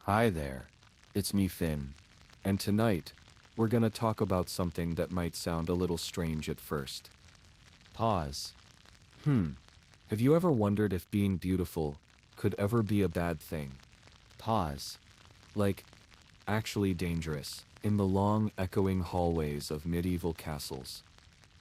Hi there. It's me, Finn. And tonight, we're gonna talk about something that might sound a little strange at first. Pause. Have you ever wondered if being beautiful could ever be a bad thing? Pause. Like, actually dangerous. In the long, echoing hallways of medieval castles.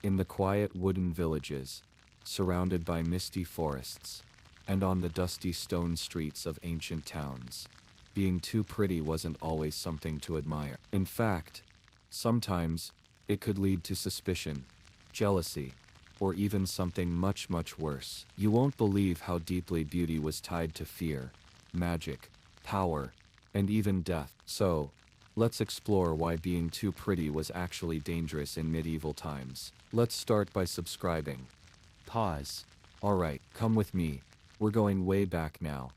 In the quiet wooden villages, surrounded by misty forests. And on the dusty stone streets of ancient towns. Being too pretty wasn't always something to admire. In fact, sometimes, it could lead to suspicion, jealousy, or even something much, much worse. You won't believe how deeply beauty was tied to fear, magic, power, and even death. So, let's explore why being too pretty was actually dangerous in medieval times. Let's start by subscribing. Pause. Alright, come with me. We're going way back now.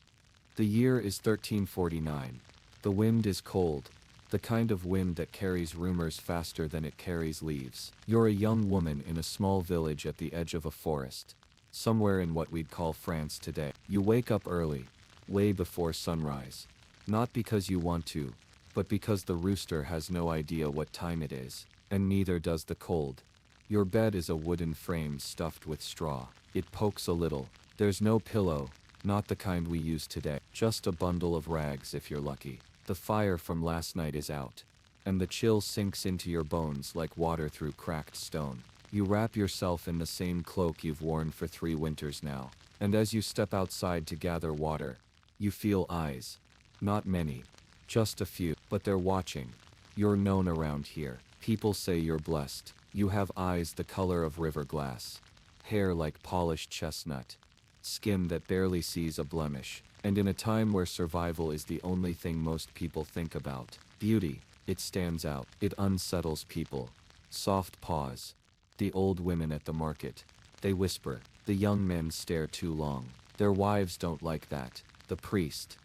The year is 1349. The wind is cold, the kind of wind that carries rumors faster than it carries leaves. You're a young woman in a small village at the edge of a forest, somewhere in what we'd call France today. You wake up early, way before sunrise. Not because you want to, but because the rooster has no idea what time it is, and neither does the cold. Your bed is a wooden frame stuffed with straw. It pokes a little. There's no pillow. Not the kind we use today. Just a bundle of rags if you're lucky. The fire from last night is out, and the chill sinks into your bones like water through cracked stone. You wrap yourself in the same cloak you've worn for 3 winters now, and as you step outside to gather water, you feel eyes. Not many, just a few, but they're watching. You're known around here. People say you're blessed. You have eyes the color of river glass, hair like polished chestnut, skin that barely sees a blemish, and in a time where survival is the only thing most people think about, beauty, it stands out. It unsettles people. Soft pause. The old women at the market. They whisper. The young men stare too long. Their wives don't like that. The priest.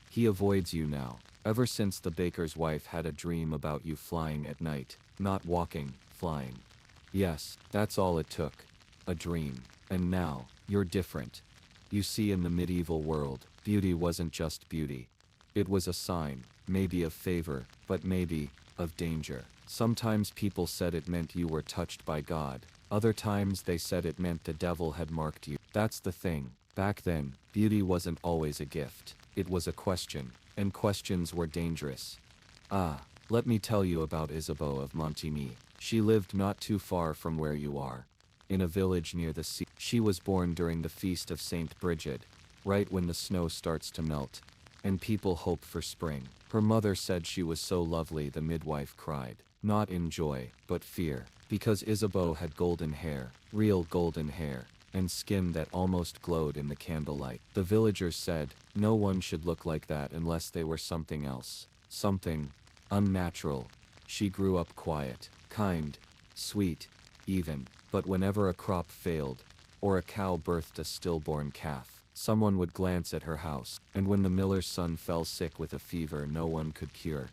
He avoids you now. Ever since the baker's wife had a dream about you flying at night. Not walking, flying. Yes, that's all it took. A dream. And now, you're different. You see, in the medieval world, beauty wasn't just beauty. It was a sign, maybe of favor, but maybe, of danger. Sometimes people said it meant you were touched by God. Other times they said it meant the devil had marked you. That's the thing. Back then, beauty wasn't always a gift. It was a question, and questions were dangerous. Let me tell you about Isabeau of Montigny. She lived not too far from where you are. In a village near the sea. She was born during the feast of Saint Brigid, right when the snow starts to melt, and people hope for spring. Her mother said she was so lovely the midwife cried, not in joy, but fear, because Isabeau had golden hair, real golden hair, and skin that almost glowed in the candlelight. The villagers said, no one should look like that unless they were something else, something unnatural. She grew up quiet, kind, sweet, even, but whenever a crop failed, or a cow birthed a stillborn calf, someone would glance at her house, and when the miller's son fell sick with a fever no one could cure.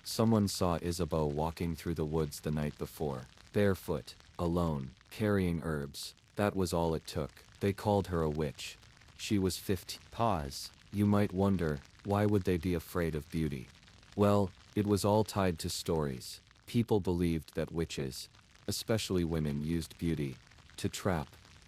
Someone saw Isabeau walking through the woods the night before, barefoot, alone, carrying herbs. That was all it took. They called her a witch. She was 15. Pause. You might wonder, why would they be afraid of beauty? Well, it was all tied to stories. People believed that witches, especially women, used beauty to trap,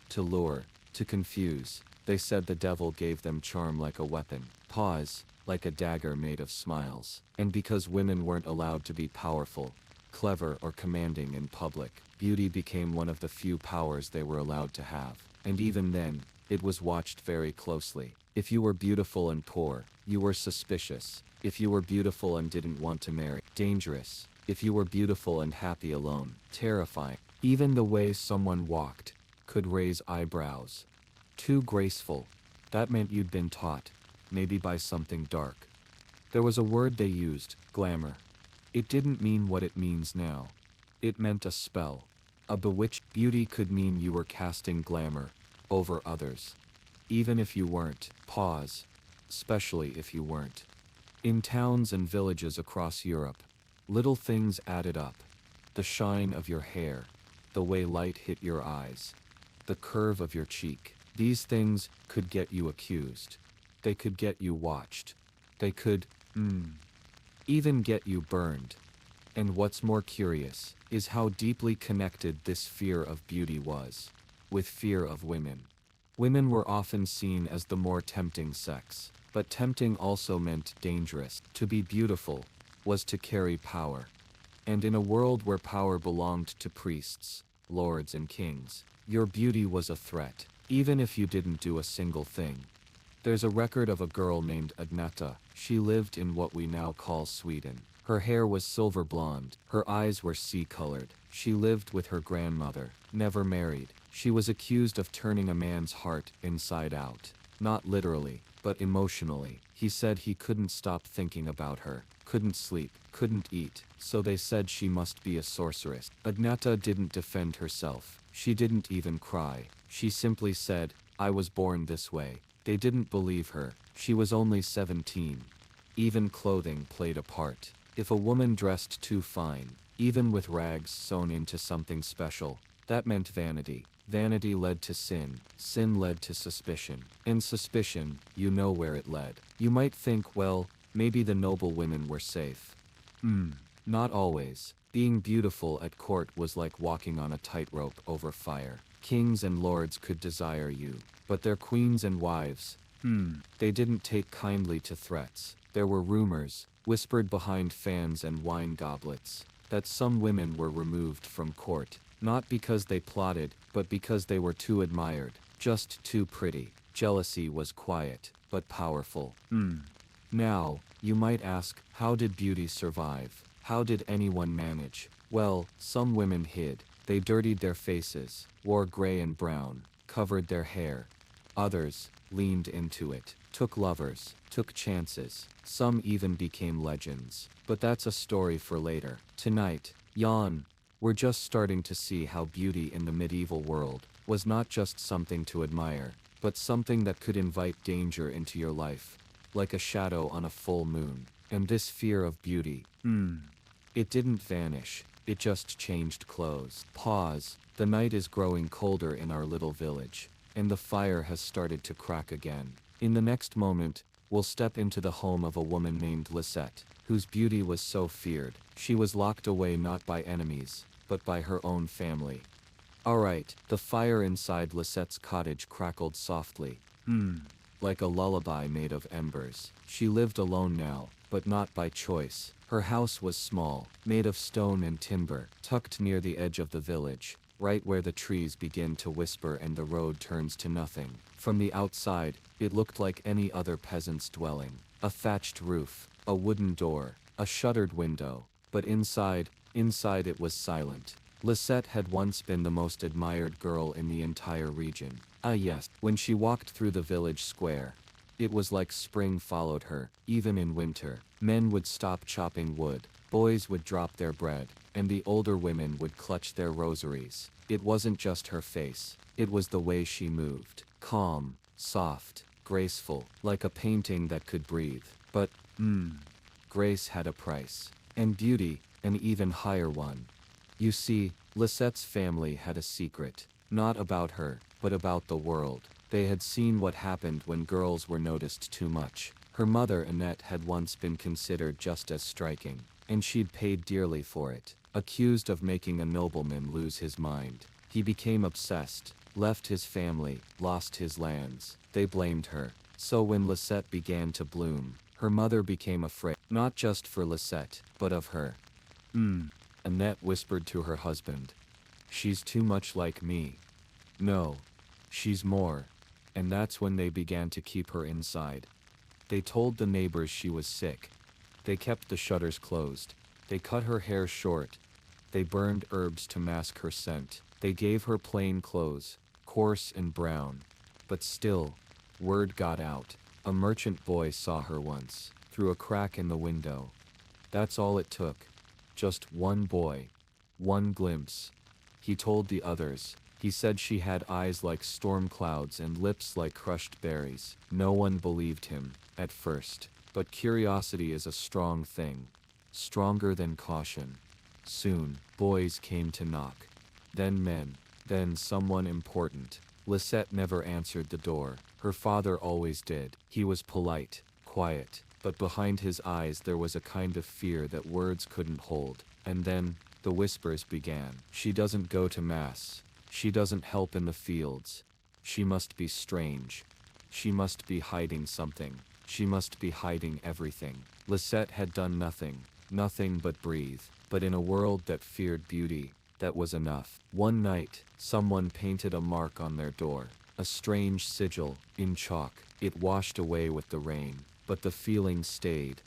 to lure, to confuse. They said the devil gave them charm like a weapon. Pause. Like a dagger made of smiles. And because women weren't allowed to be powerful, clever, or commanding in public, beauty became one of the few powers they were allowed to have. And even then, it was watched very closely. If you were beautiful and poor, you were suspicious. If you were beautiful and didn't want to marry, dangerous. If you were beautiful and happy alone, terrifying. Even the way someone walked could raise eyebrows. Too graceful. That meant you'd been taught, maybe by something dark. There was a word they used, glamour. It didn't mean what it means now. It meant a spell. A bewitched beauty could mean you were casting glamour over others. Even if you weren't. Pause. Especially if you weren't. In towns and villages across Europe, little things added up. The shine of your hair, the way light hit your eyes, the curve of your cheek. These things could get you accused. They could get you watched. They could, even get you burned. And what's more curious is how deeply connected this fear of beauty was with fear of women. Women were often seen as the more tempting sex, but tempting also meant dangerous. To be beautiful was to carry power. And in a world where power belonged to priests, lords, and kings, your beauty was a threat, even if you didn't do a single thing. There's a record of a girl named Agneta. She lived in what we now call Sweden. Her hair was silver blonde, her eyes were sea-colored. She lived with her grandmother, never married. She was accused of turning a man's heart inside out. Not literally, but emotionally. He said he couldn't stop thinking about her, couldn't sleep, couldn't eat, so they said she must be a sorceress. Agneta didn't defend herself. She didn't even cry. She simply said, "I was born this way." They didn't believe her. She was only 17. Even clothing played a part. If a woman dressed too fine, even with rags sewn into something special, that meant vanity. Vanity led to sin. Sin led to suspicion. And suspicion, you know where it led. You might think, well, maybe the noble women were safe. Not always. Being beautiful at court was like walking on a tightrope over fire. Kings and lords could desire you, but their queens and wives, they didn't take kindly to threats. There were rumors, whispered behind fans and wine goblets, that some women were removed from court, not because they plotted, but because they were too admired, just too pretty. Jealousy was quiet, but powerful. Now, you might ask, how did beauty survive? How did anyone manage? Well, some women hid. They dirtied their faces, wore gray and brown, covered their hair. Others leaned into it, took lovers, took chances. Some even became legends. But that's a story for later. Tonight, Jan, we're just starting to see how beauty in the medieval world was not just something to admire, but something that could invite danger into your life, like a shadow on a full moon. And this fear of beauty, it didn't vanish. It just changed clothes. Pause. The night is growing colder in our little village, and the fire has started to crack again. In the next moment, we'll step into the home of a woman named Lisette, whose beauty was so feared. She was locked away not by enemies, but by her own family. Alright, the fire inside Lisette's cottage crackled softly, like a lullaby made of embers. She lived alone now, but not by choice. Her house was small, made of stone and timber, tucked near the edge of the village, right where the trees begin to whisper and the road turns to nothing. From the outside, it looked like any other peasant's dwelling. A thatched roof, a wooden door, a shuttered window. But inside it was silent. Lisette had once been the most admired girl in the entire region. Ah yes, when she walked through the village square, it was like spring followed her, even in winter. Men would stop chopping wood, boys would drop their bread, and the older women would clutch their rosaries. It wasn't just her face, it was the way she moved. Calm, soft, graceful, like a painting that could breathe. But, grace had a price. And beauty, an even higher one. You see, Lisette's family had a secret. Not about her, but about the world. They had seen what happened when girls were noticed too much. Her mother Annette had once been considered just as striking, and she'd paid dearly for it. Accused of making a nobleman lose his mind, he became obsessed, left his family, lost his lands. They blamed her. So when Lisette began to bloom, her mother became afraid, not just for Lisette, but of her. Annette whispered to her husband, "She's too much like me." "No, she's more." And that's when they began to keep her inside. They told the neighbors she was sick. They kept the shutters closed. They cut her hair short. They burned herbs to mask her scent. They gave her plain clothes, coarse and brown. But still, word got out. A merchant boy saw her once, through a crack in the window. That's all it took. Just one boy. One glimpse. He told the others. He said she had eyes like storm clouds and lips like crushed berries. No one believed him, at first. But curiosity is a strong thing. Stronger than caution. Soon, boys came to knock. Then men. Then someone important. Lisette never answered the door. Her father always did. He was polite, quiet, but behind his eyes there was a kind of fear that words couldn't hold. And then, the whispers began. She doesn't go to mass. She doesn't help in the fields. She must be strange. She must be hiding something. She must be hiding everything. Lisette had done nothing but breathe. But in a world that feared beauty, that was enough. One night, someone painted a mark on their door. A strange sigil, in chalk. It washed away with the rain, but the feeling stayed.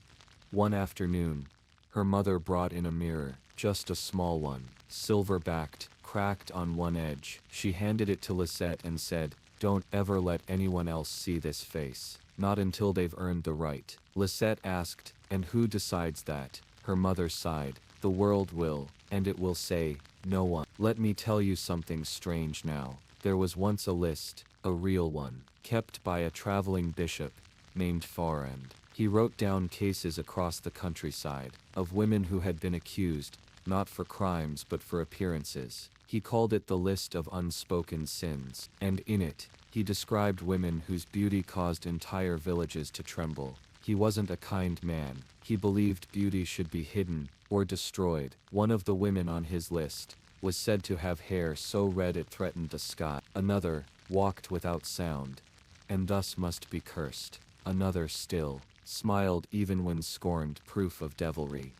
One afternoon, her mother brought in a mirror, just a small one, silver-backed, cracked on one edge. She handed it to Lisette and said, "Don't ever let anyone else see this face. Not until they've earned the right." Lisette asked, "And who decides that?" Her mother sighed, "The world will, and it will say, no one." Let me tell you something strange now. There was once a list, a real one, kept by a traveling bishop, named Farand. He wrote down cases across the countryside, of women who had been accused, not for crimes but for appearances. He called it the list of unspoken sins, and in it, he described women whose beauty caused entire villages to tremble. He wasn't a kind man. He believed beauty should be hidden, or destroyed. One of the women on his list was said to have hair so red it threatened the sky. Another walked without sound, and thus must be cursed. Another still smiled even when scorned, proof of devilry.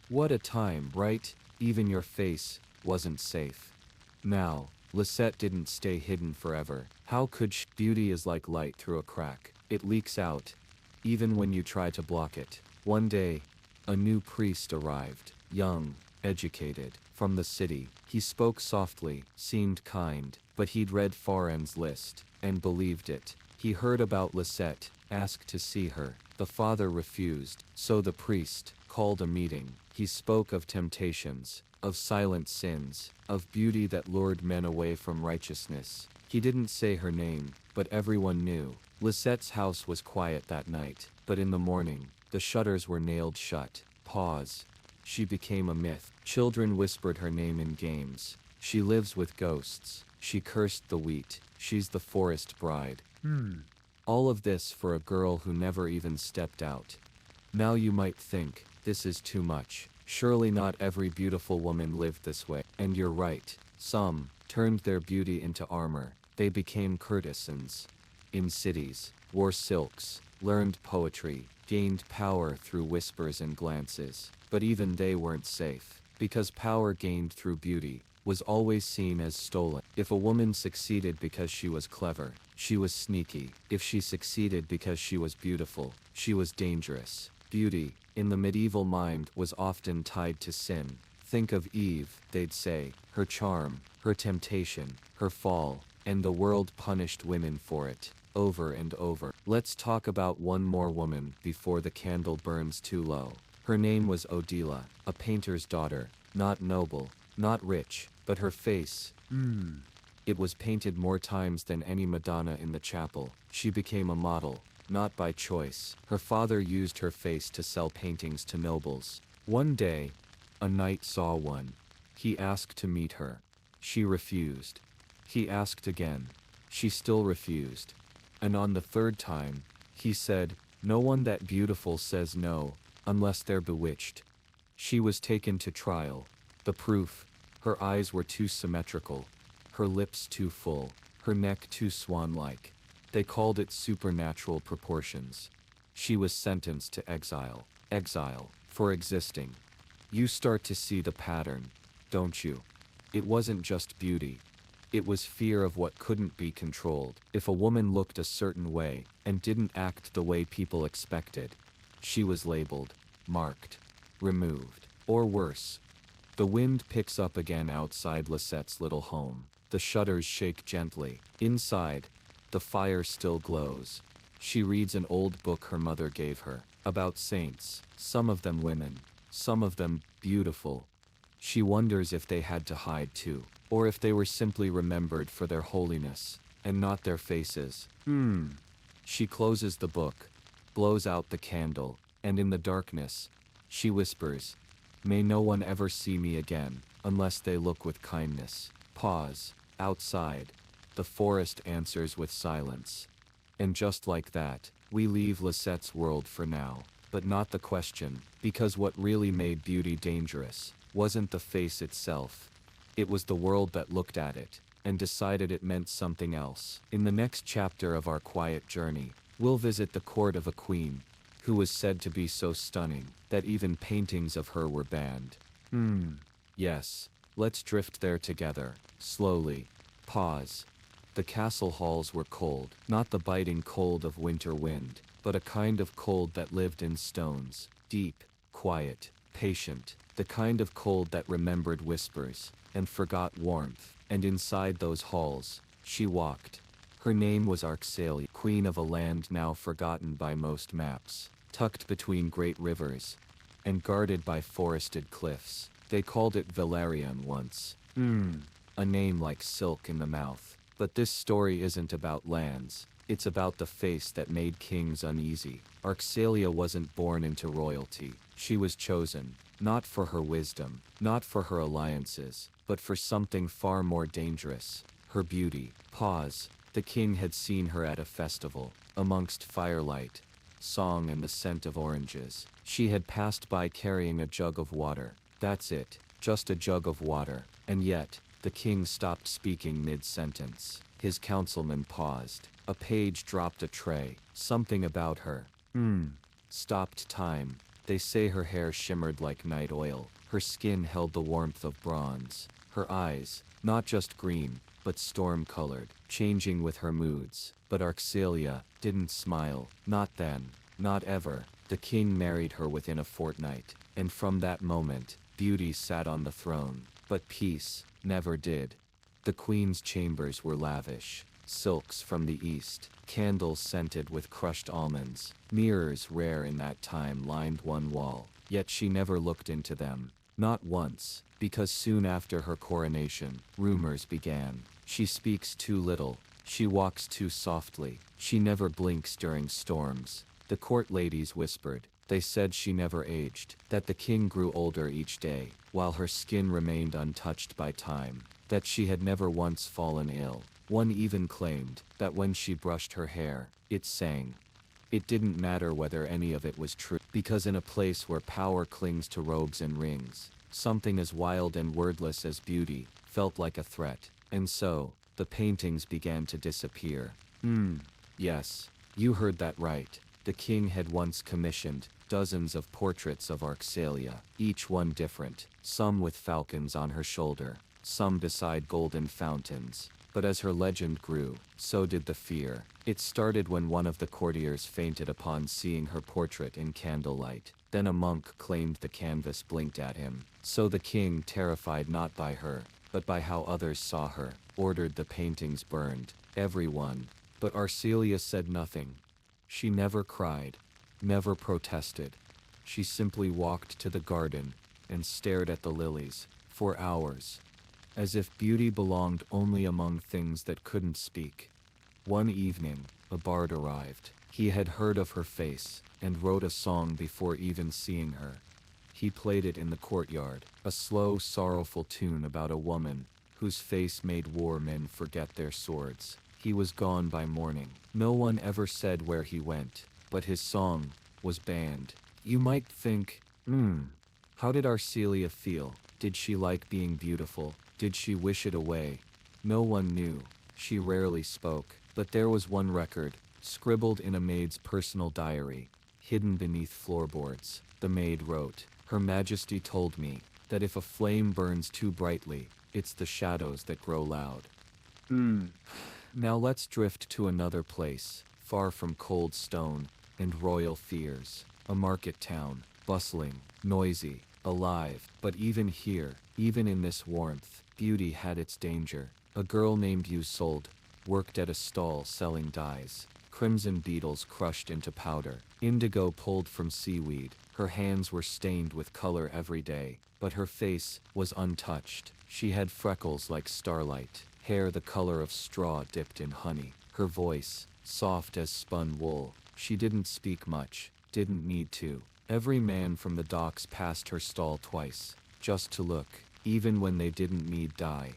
What a time, right? Even your face wasn't safe. Now, Lisette didn't stay hidden forever. How could she? Beauty is like light through a crack. It leaks out, even when you try to block it. One day, a new priest arrived, young, educated, from the city. He spoke softly, seemed kind, but he'd read Farand's list, and believed it. He heard about Lisette, asked to see her. The father refused, so the priest called a meeting. He spoke of temptations, of silent sins, of beauty that lured men away from righteousness. He didn't say her name, but everyone knew. Lisette's house was quiet that night, but in the morning, the shutters were nailed shut. Pause. She became a myth. Children whispered her name in games. She lives with ghosts. She cursed the wheat. She's the forest bride. All of this for a girl who never even stepped out. Now you might think, this is too much. Surely not every beautiful woman lived this way. And you're right. Some turned their beauty into armor. They became courtesans. In cities, wore silks, learned poetry, gained power through whispers and glances. But even they weren't safe, because power gained through beauty was always seen as stolen. If a woman succeeded because she was clever, she was sneaky. If she succeeded because she was beautiful, she was dangerous. Beauty, in the medieval mind, was often tied to sin. Think of Eve, they'd say, her charm, her temptation, her fall, and the world punished women for it, over and over. Let's talk about one more woman before the candle burns too low. Her name was Odila, a painter's daughter, not noble, not rich, but her face, it was painted more times than any Madonna in the chapel. She became a model, not by choice. Her father used her face to sell paintings to nobles. One day, a knight saw one. He asked to meet her. She refused. He asked again. She still refused. And on the third time, he said, "No one that beautiful says no, unless they're bewitched." She was taken to trial. The proof: her eyes were too symmetrical, her lips too full, her neck too swan-like. They called it supernatural proportions. She was sentenced to exile. Exile, for existing. You start to see the pattern, don't you? It wasn't just beauty. It was fear of what couldn't be controlled. If a woman looked a certain way, and didn't act the way people expected, she was labeled, marked, removed, or worse. The wind picks up again outside Lisette's little home. The shutters shake gently. Inside, the fire still glows. She reads an old book her mother gave her, about saints, some of them women, some of them beautiful. She wonders if they had to hide too, or if they were simply remembered for their holiness, and not their faces. She closes the book, blows out the candle, and in the darkness, she whispers, "May no one ever see me again, unless they look with kindness." Pause. Outside, the forest answers with silence. And just like that, We leave Lisette's world for now, but not the question, because what really made beauty dangerous wasn't the face itself. It was the world that looked at it and decided it meant something else. In the next chapter of our quiet journey, we'll visit the court of a queen who was said to be so stunning that even paintings of her were banned. Yes, let's drift there together, slowly. Pause. The castle halls were cold, not the biting cold of winter wind, but a kind of cold that lived in stones, deep, quiet, patient, the kind of cold that remembered whispers and forgot warmth. And inside those halls, she walked. Her name was Arxalia, queen of a land now forgotten by most maps, tucked between great rivers and guarded by forested cliffs. They called it Valerian once. A name like silk in the mouth. But this story isn't about lands, it's about the face that made kings uneasy. Arxalia wasn't born into royalty. She was chosen, not for her wisdom, not for her alliances, but for something far more dangerous, her beauty. Pause. The king had seen her at a festival, amongst firelight, song and the scent of oranges. She had passed by carrying a jug of water. That's it, just a jug of water. And yet, the king stopped speaking mid-sentence. His councilman paused. A page dropped a tray. Something about her. Stopped time. They say her hair shimmered like night oil. Her skin held the warmth of bronze. Her eyes, not just green, but storm-colored, changing with her moods. But Arxalia didn't smile. Not then. Not ever. The king married her within a fortnight. And from that moment, beauty sat on the throne. But peace never did. The queen's chambers were lavish. Silks from the east, candles scented with crushed almonds, mirrors rare in that time lined one wall. Yet she never looked into them. Not once, because soon after her coronation, rumors began. She speaks too little. She walks too softly. She never blinks during storms. The court ladies whispered. They said she never aged, that the king grew older each day, while her skin remained untouched by time, that she had never once fallen ill. One even claimed that when she brushed her hair, it sang. It didn't matter whether any of it was true, because in a place where power clings to robes and rings, something as wild and wordless as beauty felt like a threat. And so, the paintings began to disappear. Yes, you heard that right. The king had once commissioned dozens of portraits of Arxalia, each one different, some with falcons on her shoulder, some beside golden fountains. But as her legend grew, so did the fear. It started when one of the courtiers fainted upon seeing her portrait in candlelight. Then a monk claimed the canvas blinked at him. So the king, terrified not by her, but by how others saw her, ordered the paintings burned. Everyone. But Arxalia said nothing. She never cried, never protested. She simply walked to the garden and stared at the lilies for hours, as if beauty belonged only among things that couldn't speak. One evening, a bard arrived. He had heard of her face and wrote a song before even seeing her. He played it in the courtyard, a slow, sorrowful tune about a woman whose face made war men forget their swords. He was gone by morning. No one ever said where he went, but his song was banned. You might think, how did Arxalia feel? Did she like being beautiful? Did she wish it away? No one knew. She rarely spoke. But there was one record, scribbled in a maid's personal diary, hidden beneath floorboards. The maid wrote, "Her Majesty told me that if a flame burns too brightly, it's the shadows that grow loud." Now let's drift to another place, far from cold stone and royal fears. A market town, bustling, noisy, alive. But even here, even in this warmth, beauty had its danger. A girl named Isolde worked at a stall selling dyes. Crimson beetles crushed into powder, indigo pulled from seaweed. Her hands were stained with color every day, but her face was untouched. She had freckles like starlight, hair the color of straw dipped in honey. Her voice, soft as spun wool. She didn't speak much, didn't need to. Every man from the docks passed her stall twice, just to look, even when they didn't need dye.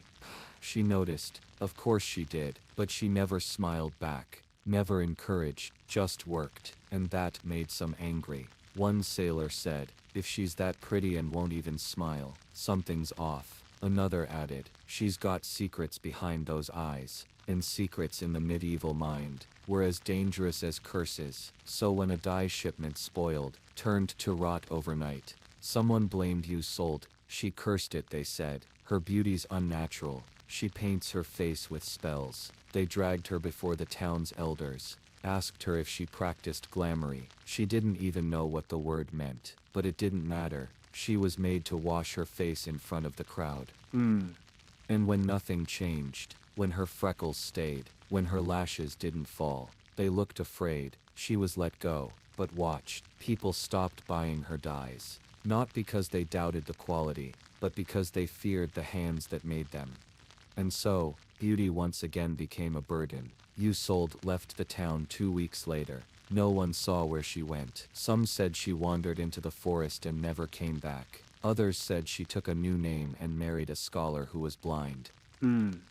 She noticed, of course she did, but she never smiled back. never encouraged, just worked, and that made some angry. One sailor said, "If she's that pretty and won't even smile, something's off." Another added, "She's got secrets behind those eyes." And secrets in the medieval mind were as dangerous as curses. So when a dye shipment spoiled, turned to rot overnight, someone blamed you sold. She cursed it, they said. Her beauty's unnatural. She paints her face with spells. They dragged her before the town's elders, asked her if she practiced glamoury. She didn't even know what the word meant, but it didn't matter. She was made to wash her face in front of the crowd. And when nothing changed, when her freckles stayed, when her lashes didn't fall, they looked afraid. She was let go, but watched. People stopped buying her dyes. Not because they doubted the quality, but because they feared the hands that made them. And so, beauty once again became a burden. Isolde left the town 2 weeks later. No one saw where she went. Some said she wandered into the forest and never came back. Others said she took a new name and married a scholar who was blind.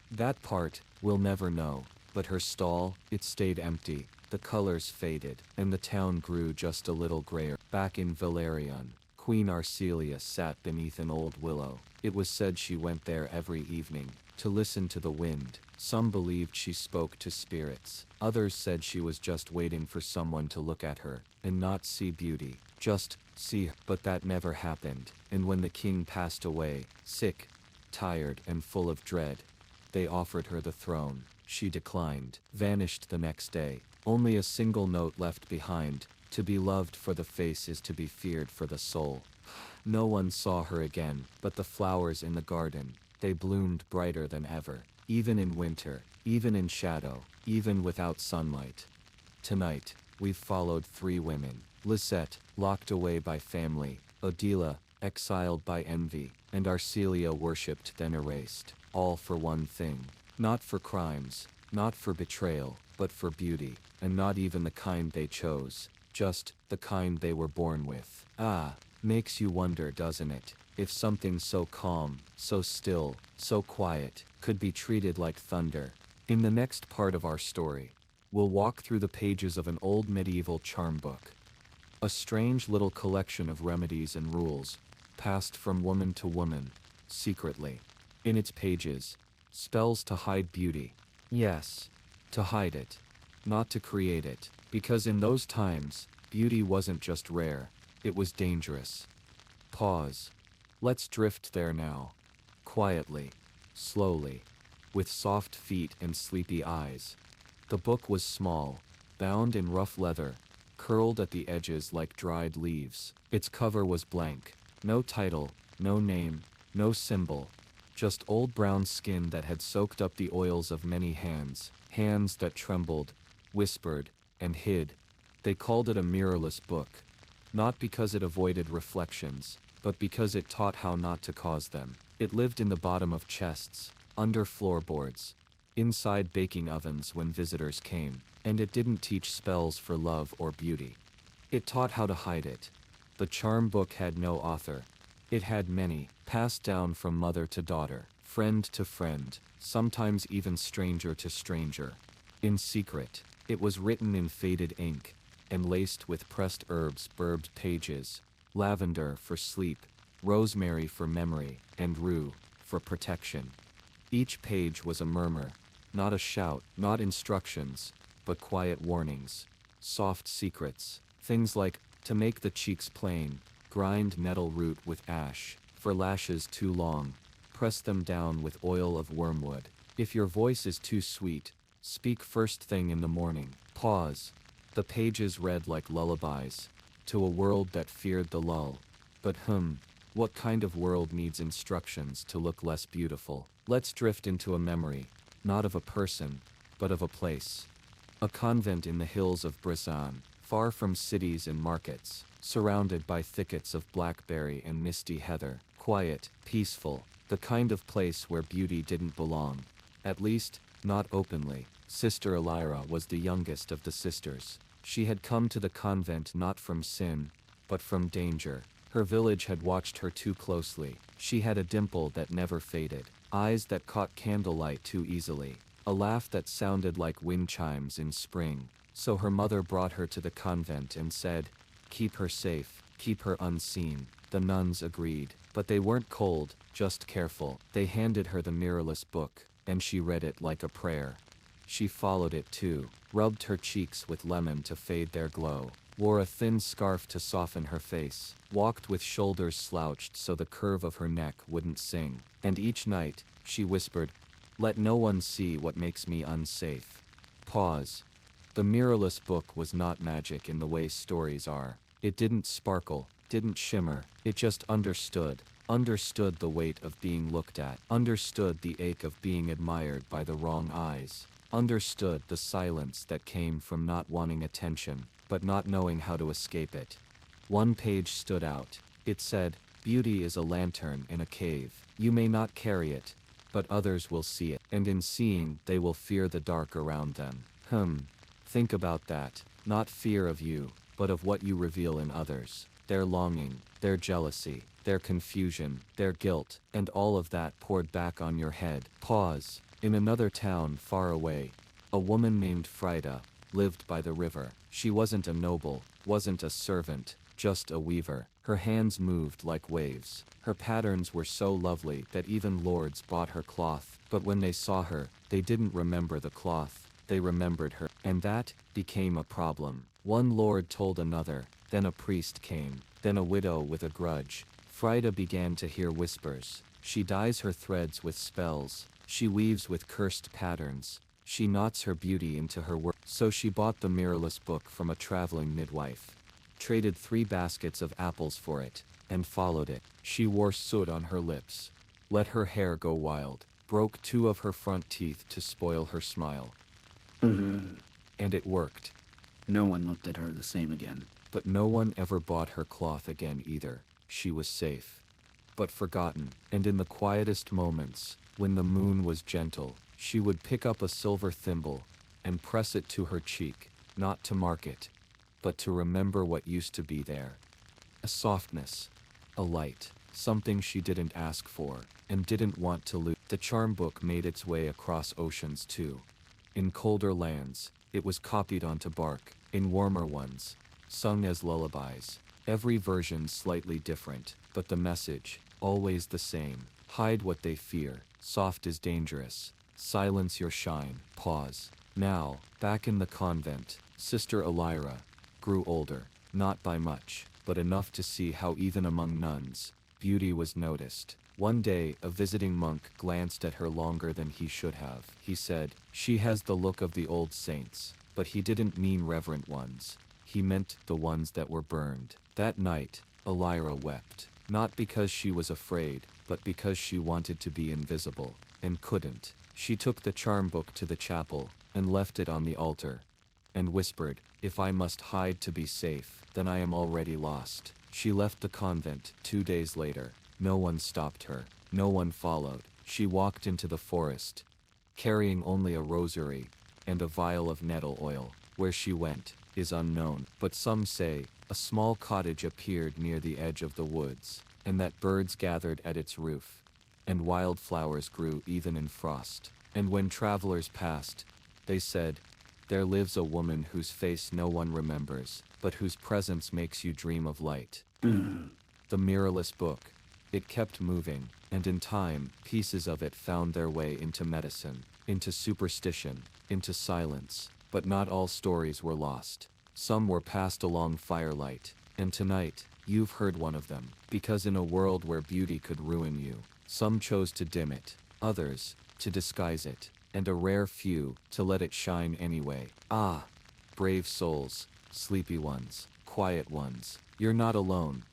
That part, we'll never know. But her stall, it stayed empty. The colors faded, and the town grew just a little grayer. Back in Valerian, Queen Arcelia sat beneath an old willow. It was said she went there every evening, to listen to the wind. Some believed she spoke to spirits. Others said she was just waiting for someone to look at her, and not see beauty. Just see her. But that never happened. And when the king passed away, sick, tired and full of dread, they offered her the throne. She declined, vanished the next day. Only a single note left behind: to be loved for the face is to be feared for the soul. No one saw her again, but the flowers in the garden, they bloomed brighter than ever, even in winter, even in shadow, even without sunlight. Tonight, we've followed 3 women: Lisette, locked away by family; Odila, exiled by envy; and Arcelia worshipped then erased. All for one thing. Not for crimes, not for betrayal, but for beauty. And not even the kind they chose, just the kind they were born with. Makes you wonder, doesn't it? If something so calm, so still, so quiet, could be treated like thunder. In the next part of our story, we'll walk through the pages of an old medieval charm book. A strange little collection of remedies and rules, passed from woman to woman, secretly. In its pages, spells to hide beauty. Yes, to hide it, not to create it. Because in those times, beauty wasn't just rare, it was dangerous. Pause. Let's drift there now. Quietly, slowly, with soft feet and sleepy eyes. The book was small, bound in rough leather, curled at the edges like dried leaves. Its cover was blank. No title, no name, no symbol. Just old brown skin that had soaked up the oils of many hands. Hands that trembled, whispered, and hid. They called it a mirrorless book. Not because it avoided reflections, but because it taught how not to cause them. It lived in the bottom of chests, under floorboards, inside baking ovens when visitors came. And it didn't teach spells for love or beauty. It taught how to hide it. The charm book had no author. It had many, passed down from mother to daughter, friend to friend, sometimes even stranger to stranger. In secret, it was written in faded ink, and laced with pressed herbs, burbed pages, lavender for sleep, rosemary for memory, and rue for protection. Each page was a murmur, not a shout, not instructions, but quiet warnings, soft secrets, things like, to make the cheeks plain, grind nettle root with ash; for lashes too long, press them down with oil of wormwood; if your voice is too sweet, speak first thing in the morning. Pause. The pages read like lullabies, to a world that feared the lull. But what kind of world needs instructions to look less beautiful? Let's drift into a memory, not of a person, but of a place. A convent in the hills of Brissan, far from cities and markets, surrounded by thickets of blackberry and misty heather, quiet, peaceful, the kind of place where beauty didn't belong. At least, not openly. Sister Elira was the youngest of the sisters. She had come to the convent not from sin, but from danger. Her village had watched her too closely. She had a dimple that never faded, eyes that caught candlelight too easily, a laugh that sounded like wind chimes in spring. So her mother brought her to the convent and said, "Keep her safe, keep her unseen." The nuns agreed, but they weren't cold, just careful. They handed her the mirrorless book, and she read it like a prayer. She followed it too, rubbed her cheeks with lemon to fade their glow, wore a thin scarf to soften her face, walked with shoulders slouched so the curve of her neck wouldn't sing, and each night, she whispered, "Let no one see what makes me unsafe." Pause. The mirrorless book was not magic in the way stories are. It didn't sparkle, didn't shimmer, it just understood the weight of being looked at, understood the ache of being admired by the wrong eyes, understood the silence that came from not wanting attention, but not knowing how to escape it. One page stood out. It said, "Beauty is a lantern in a cave. You may not carry it, but others will see it, and in seeing, they will fear the dark around them." Think about that. Not fear of you, but of what you reveal in others. Their longing, their jealousy, their confusion, their guilt, and all of that poured back on your head. Pause. In another town far away, a woman named Frida lived by the river. She wasn't a noble, wasn't a servant, just a weaver. Her hands moved like waves. Her patterns were so lovely that even lords bought her cloth, but when they saw her, they didn't remember the cloth. They remembered her, and that became a problem. One lord told another, then a priest came, then a widow with a grudge. Frida began to hear whispers. She dyes her threads with spells. She weaves with cursed patterns. She knots her beauty into her work. So she bought the mirrorless book from a traveling midwife, traded 3 baskets of apples for it, and followed it. She wore soot on her lips, let her hair go wild, broke 2 of her front teeth to spoil her smile. And it worked. No one looked at her the same again. But no one ever bought her cloth again either. She was safe, but forgotten, and in the quietest moments, when the moon was gentle, she would pick up a silver thimble and press it to her cheek, not to mark it, but to remember what used to be there. A softness, a light, something she didn't ask for, and didn't want to lose. The charm book made its way across oceans too. In colder lands, it was copied onto bark. In warmer ones, sung as lullabies. Every version slightly different, but the message, always the same. Hide what they fear. Soft is dangerous. Silence your shine. Pause. Now, back in the convent, Sister Elira grew older, not by much, but enough to see how even among nuns, beauty was noticed. One day, a visiting monk glanced at her longer than he should have. He said, "She has the look of the old saints," but he didn't mean reverent ones. He meant the ones that were burned. That night, Elira wept, not because she was afraid, but because she wanted to be invisible, and couldn't. She took the charm book to the chapel, and left it on the altar, and whispered, "If I must hide to be safe, then I am already lost." She left the convent. 2 days later. No one stopped her. No one followed. She walked into the forest, carrying only a rosary and a vial of nettle oil. Where she went is unknown, but some say a small cottage appeared near the edge of the woods, and that birds gathered at its roof, and wildflowers grew even in frost. And when travelers passed, they said, "There lives a woman whose face no one remembers, but whose presence makes you dream of light." The mirrorless book. It kept moving, and in time, pieces of it found their way into medicine, into superstition, into silence, but not all stories were lost. Some were passed along firelight, and tonight, you've heard one of them, because in a world where beauty could ruin you, some chose to dim it, others, to disguise it, and a rare few, to let it shine anyway. Ah, brave souls, sleepy ones, quiet ones, you're not alone.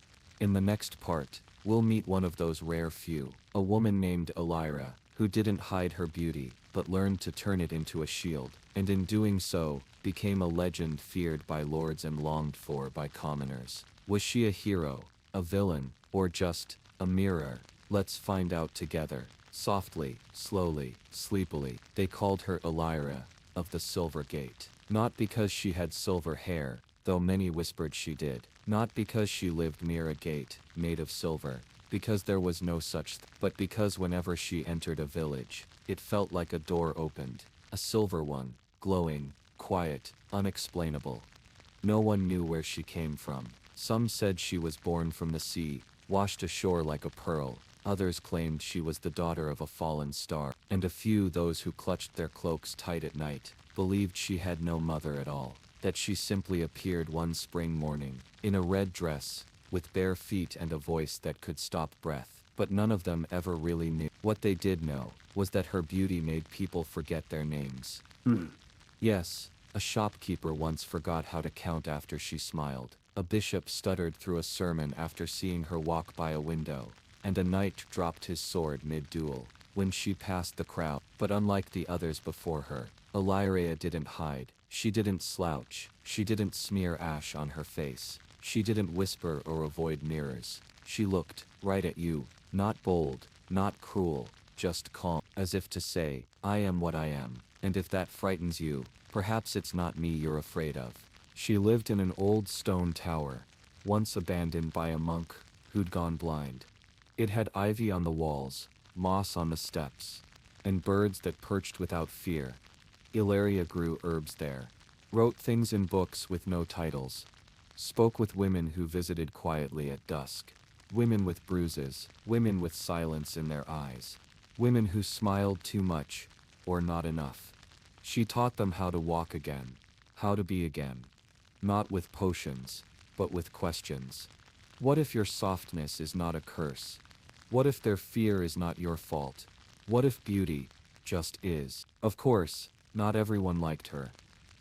In the next part, we'll meet one of those rare few, a woman named Elira, who didn't hide her beauty, but learned to turn it into a shield, and in doing so, became a legend feared by lords and longed for by commoners. Was she a hero, a villain, or just a mirror? Let's find out together. Softly, slowly, sleepily, they called her Elira, of the Silver Gate. Not because she had silver hair, though many whispered she did. Not because she lived near a gate, made of silver, because there was no such but because whenever she entered a village, it felt like a door opened, A silver one, glowing, quiet, unexplainable. No one knew where she came from. Some said she was born from the sea, washed ashore like a pearl. Others claimed she was the daughter of a fallen star. And a few, those who clutched their cloaks tight at night, believed she had no mother at all, that she simply appeared one spring morning, in a red dress, with bare feet and a voice that could stop breath. But none of them ever really knew. What they did know was that her beauty made people forget their names. Yes, a shopkeeper once forgot how to count after she smiled. A bishop stuttered through a sermon after seeing her walk by a window. And a knight dropped his sword mid-duel when she passed the crowd. But unlike the others before her, Illyria didn't hide. She didn't slouch. She didn't smear ash on her face. She didn't whisper or avoid mirrors. She looked right at you, not bold, not cruel, just calm, as if to say, I am what I am, and if that frightens you, perhaps it's not me you're afraid of. She lived in an old stone tower, once abandoned by a monk who'd gone blind. It had ivy on the walls, moss on the steps, and birds that perched without fear. Illyria grew herbs there, wrote things in books with no titles, spoke with women who visited quietly at dusk. Women with bruises, women with silence in their eyes, women who smiled too much, or not enough. She taught them how to walk again, how to be again. Not with potions, but with questions. What if your softness is not a curse? What if their fear is not your fault? What if beauty just is? Of course, not everyone liked her.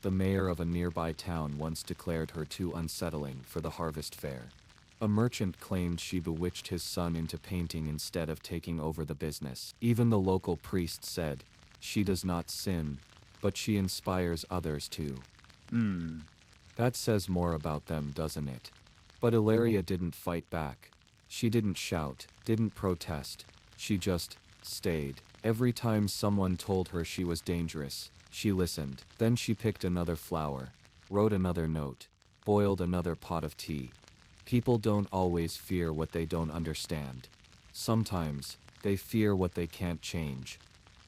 The mayor of a nearby town once declared her too unsettling for the harvest fair. A merchant claimed she bewitched his son into painting instead of taking over the business. Even the local priest said, she does not sin, but she inspires others to. That says more about them, doesn't it? But Illyria didn't fight back. She didn't shout, didn't protest. She just stayed. Every time someone told her she was dangerous, she listened. Then she picked another flower, wrote another note, boiled another pot of tea. People don't always fear what they don't understand. Sometimes, they fear what they can't change.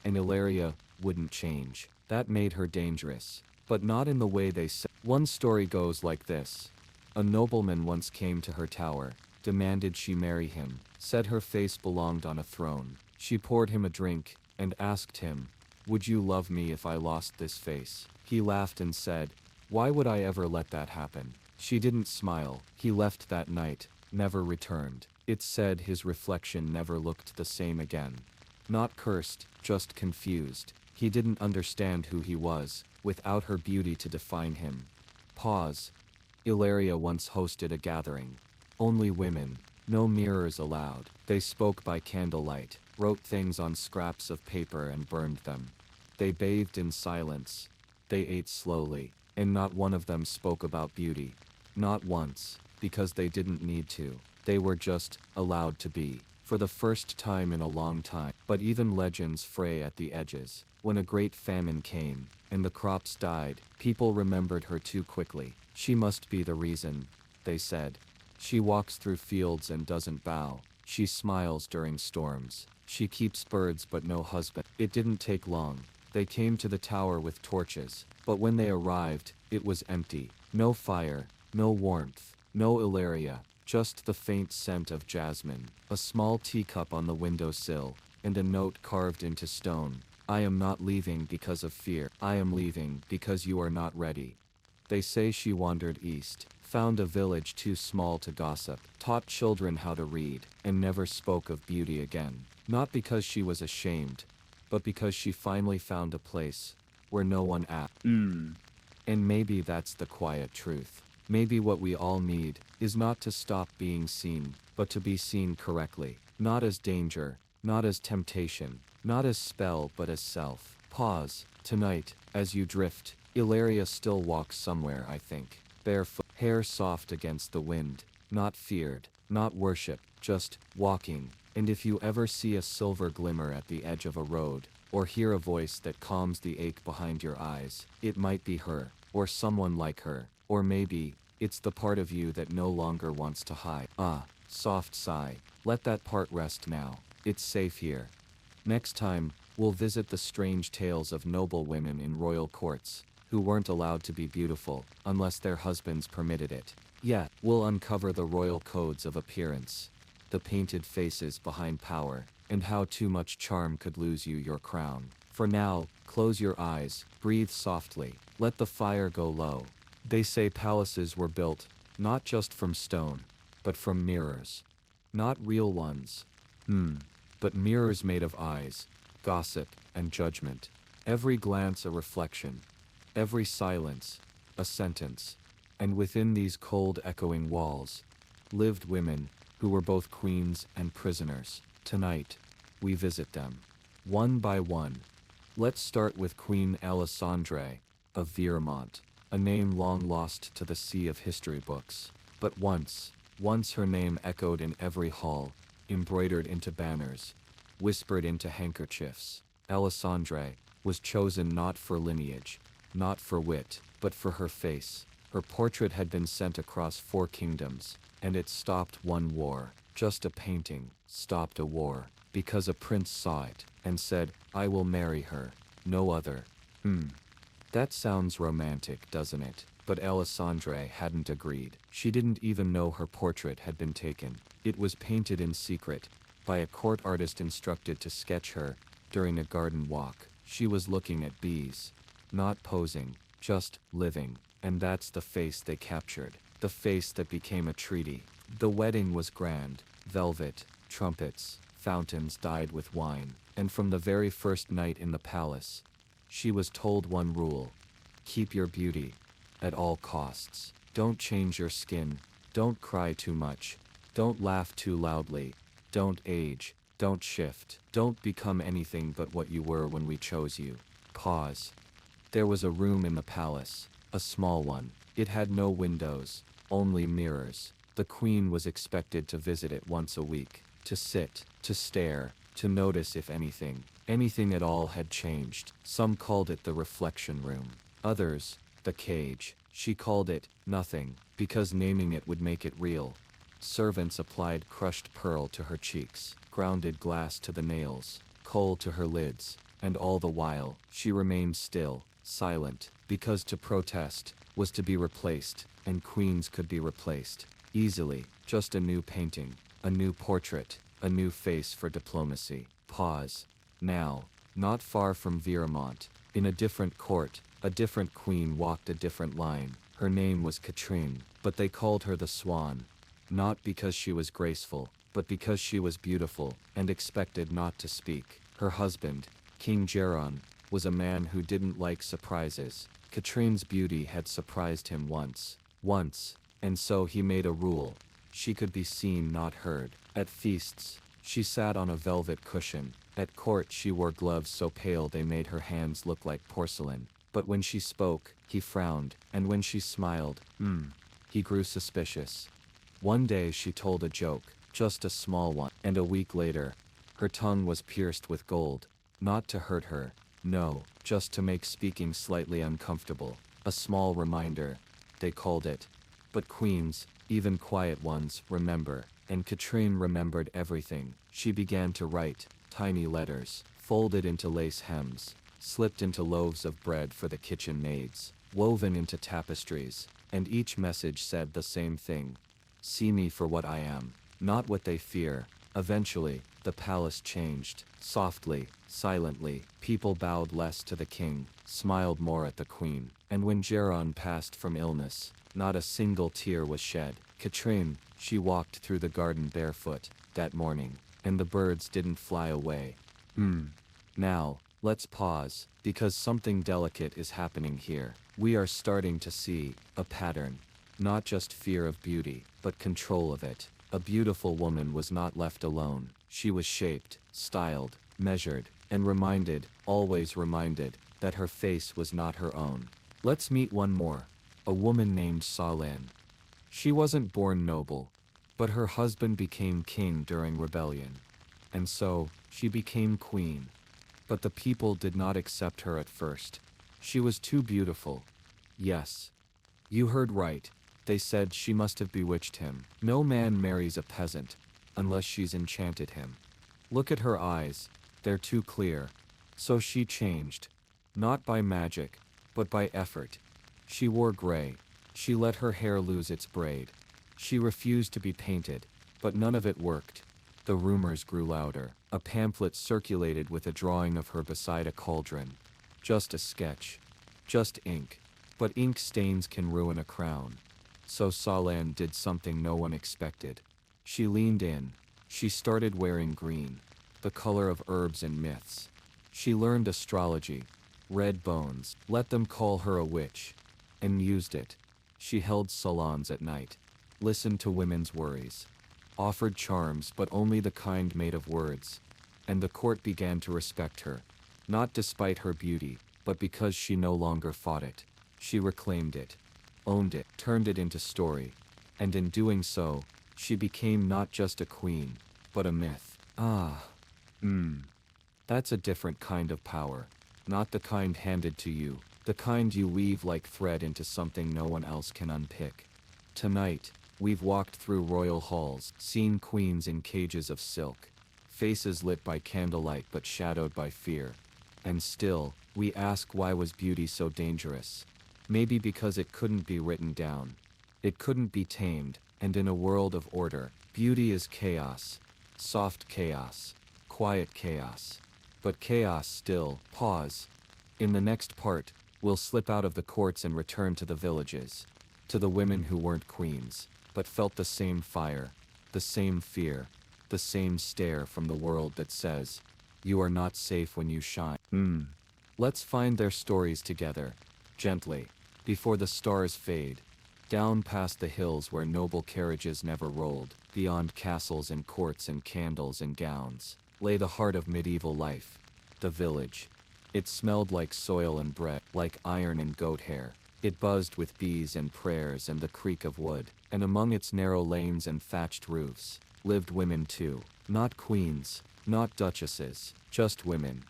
And Illyria wouldn't change. That made her dangerous. But not in the way they said. One story goes like this. A nobleman once came to her tower, demanded she marry him, said her face belonged on a throne. She poured him a drink, and asked him, would you love me if I lost this face? He laughed and said, why would I ever let that happen? She didn't smile. He left that night, never returned. It's said his reflection never looked the same again. Not cursed, just confused. He didn't understand who he was, without her beauty to define him. Pause. Illyria once hosted a gathering. Only women, no mirrors allowed. They spoke by candlelight, wrote things on scraps of paper and burned them. They bathed in silence. They ate slowly, and not one of them spoke about beauty. Not once, because they didn't need to. They were just allowed to be, for the first time in a long time. But even legends fray at the edges. When a great famine came, and the crops died, people remembered her too quickly. She must be the reason, they said. She walks through fields and doesn't bow. She smiles during storms. She keeps birds but no husband. It didn't take long. They came to the tower with torches, but when they arrived, it was empty. No fire, no warmth, no Illyria, just the faint scent of jasmine, a small teacup on the windowsill, and a note carved into stone. I am not leaving because of fear. I am leaving because you are not ready. They say she wandered east, found a village too small to gossip, taught children how to read, and never spoke of beauty again. Not because she was ashamed, but because she finally found a place where no one asked. And maybe that's the quiet truth. Maybe what we all need is not to stop being seen, but to be seen correctly. Not as danger, not as temptation, not as spell, but as self. Pause. Tonight, as you drift, Illyria still walks somewhere, I think. Barefoot, hair soft against the wind. Not feared, not worship, just walking. And if you ever see a silver glimmer at the edge of a road, or hear a voice that calms the ache behind your eyes, it might be her, or someone like her, or maybe, it's the part of you that no longer wants to hide. Ah, soft sigh. Let that part rest now. It's safe here. Next time, we'll visit the strange tales of noble women in royal courts, who weren't allowed to be beautiful, unless their husbands permitted it. Yeah, we'll uncover the royal codes of appearance, the painted faces behind power, and how too much charm could lose you your crown. For now, close your eyes, breathe softly, let the fire go low. They say palaces were built, not just from stone, but from mirrors. Not real ones. But mirrors made of eyes, gossip, and judgment. Every glance a reflection. Every silence, a sentence. And within these cold echoing walls, lived women, who were both queens and prisoners. Tonight, we visit them. One by one. Let's start with Queen Alessandre, of Viermont, a name long lost to the sea of history books. But once her name echoed in every hall, embroidered into banners, whispered into handkerchiefs. Alessandre was chosen not for lineage, not for wit, but for her face. Her portrait had been sent across 4 kingdoms, and it stopped one war. Just a painting stopped a war, because a prince saw it, and said, "I will marry her, no other." That sounds romantic, doesn't it? But Alessandre hadn't agreed. She didn't even know her portrait had been taken. It was painted in secret, by a court artist instructed to sketch her, during a garden walk. She was looking at bees. Not posing, just living. And that's the face they captured. The face that became a treaty. The wedding was grand. Velvet, trumpets, fountains dyed with wine. And from the very first night in the palace, she was told one rule. Keep your beauty. At all costs. Don't change your skin. Don't cry too much. Don't laugh too loudly. Don't age. Don't shift. Don't become anything but what you were when we chose you. Pause. There was a room in the palace. A small one. It had no windows. Only mirrors. The queen was expected to visit it once a week. To sit. To stare. To notice if anything at all had changed. Some called it the reflection room. Others, the cage. She called it nothing, because naming it would make it real. Servants applied crushed pearl to her cheeks, grounded glass to the nails, coal to her lids, and all the while, she remained still, silent, because to protest was to be replaced, and queens could be replaced. Easily, just a new painting, a new portrait, a new face for diplomacy. Pause. Now, not far from Viermont, in a different court, a different queen walked a different line. Her name was Katrine, but they called her the Swan. Not because she was graceful, but because she was beautiful, and expected not to speak. Her husband, King Geron, was a man who didn't like surprises. Katrine's beauty had surprised him once, and so he made a rule. She could be seen, not heard. At feasts, she sat on a velvet cushion. At court she wore gloves so pale they made her hands look like porcelain. But when she spoke, he frowned, and when she smiled, he grew suspicious. One day she told a joke, just a small one, and a week later, her tongue was pierced with gold. Not to hurt her, no, just to make speaking slightly uncomfortable. A small reminder, they called it. But queens, even quiet ones, remember, and Katrine remembered everything. She began to write, tiny letters, folded into lace hems, slipped into loaves of bread for the kitchen maids, woven into tapestries, and each message said the same thing. See me for what I am, not what they fear. Eventually, the palace changed. Softly, silently, people bowed less to the king, smiled more at the queen. And when Geron passed from illness, not a single tear was shed. Katrine, she walked through the garden barefoot, that morning, and the birds didn't fly away. Now, let's pause, because something delicate is happening here. We are starting to see a pattern. Not just fear of beauty, but control of it. A beautiful woman was not left alone. She was shaped, styled, measured, and reminded, always reminded, that her face was not her own. Let's meet one more. A woman named Salin. She wasn't born noble, but her husband became king during rebellion. And so, she became queen. But the people did not accept her at first. She was too beautiful. Yes. You heard right. They said she must have bewitched him. No man marries a peasant, unless she's enchanted him. Look at her eyes. They're too clear. So she changed. Not by magic, but by effort. She wore gray. She let her hair lose its braid. She refused to be painted, but none of it worked. The rumors grew louder. A pamphlet circulated with a drawing of her beside a cauldron. Just a sketch. Just ink. But ink stains can ruin a crown. So Salan did something no one expected. She leaned in. She started wearing green, the color of herbs and myths. She learned astrology, read bones, let them call her a witch, and used it. She held salons at night, listened to women's worries, offered charms but only the kind made of words, and the court began to respect her, not despite her beauty, but because she no longer fought it. She reclaimed it, owned it, turned it into story, and in doing so, she became not just a queen, but a myth. That's a different kind of power. Not the kind handed to you, the kind you weave like thread into something no one else can unpick. Tonight, we've walked through royal halls, seen queens in cages of silk, faces lit by candlelight but shadowed by fear. And still, we ask, why was beauty so dangerous? Maybe because it couldn't be written down. It couldn't be tamed, and in a world of order, beauty is chaos. Soft chaos. Quiet chaos. But chaos still. Pause. In the next part, we'll slip out of the courts and return to the villages. To the women who weren't queens, but felt the same fire, the same fear, the same stare from the world that says, you are not safe when you shine. Let's find their stories together, gently, before the stars fade. Down past the hills where noble carriages never rolled, beyond castles and courts and candles and gowns, lay the heart of medieval life, the village. It smelled like soil and bread, like iron and goat hair. It buzzed with bees and prayers and the creak of wood, and among its narrow lanes and thatched roofs, lived women too. Not queens, not duchesses, just women.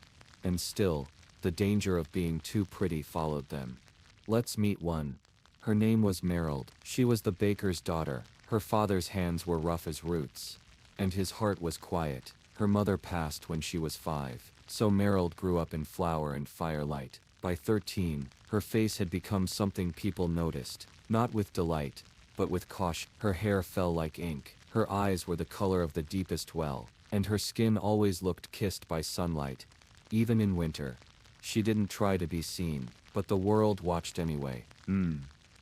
And still, the danger of being too pretty followed them. Let's meet one. Her name was Merrild. She was the baker's daughter. Her father's hands were rough as roots, and his heart was quiet. Her mother passed when she was 5, so Merrild grew up in flower and firelight. By 13, her face had become something people noticed, not with delight, but with caution. Her hair fell like ink, her eyes were the color of the deepest well, and her skin always looked kissed by sunlight. Even in winter, she didn't try to be seen, but the world watched anyway.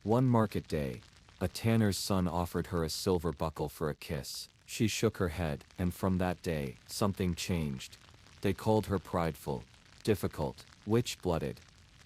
One market day, a tanner's son offered her a silver buckle for a kiss. She shook her head, and from that day, something changed. They called her prideful, difficult, witch-blooded.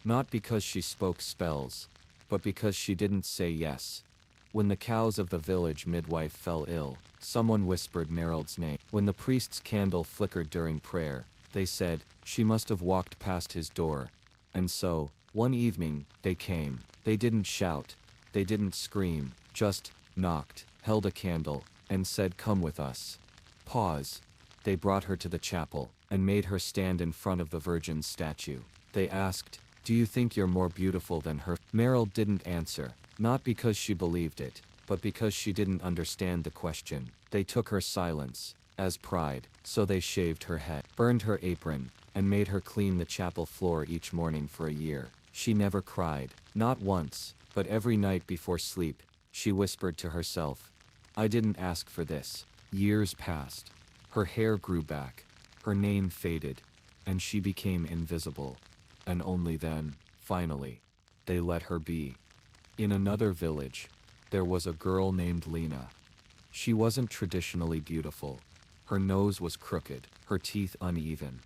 Not because she spoke spells, but because she didn't say yes. When the cows of the village midwife fell ill, someone whispered Merrild's name. When the priest's candle flickered during prayer, they said, she must have walked past his door. And so, one evening, they came. They didn't shout. They didn't scream. Just knocked, held a candle, and said, come with us. Pause. They brought her to the chapel, and made her stand in front of the Virgin's statue. They asked, do you think you're more beautiful than her? Merrild didn't answer, not because she believed it, but because she didn't understand the question. They took her silence as pride, so they shaved her head, burned her apron, and made her clean the chapel floor each morning for a year. She never cried, not once, but every night before sleep, she whispered to herself, I didn't ask for this. Years passed. Her hair grew back, her name faded, and she became invisible. And only then, finally, they let her be. In another village, there was a girl named Lena. She wasn't traditionally beautiful. Her nose was crooked, her teeth uneven,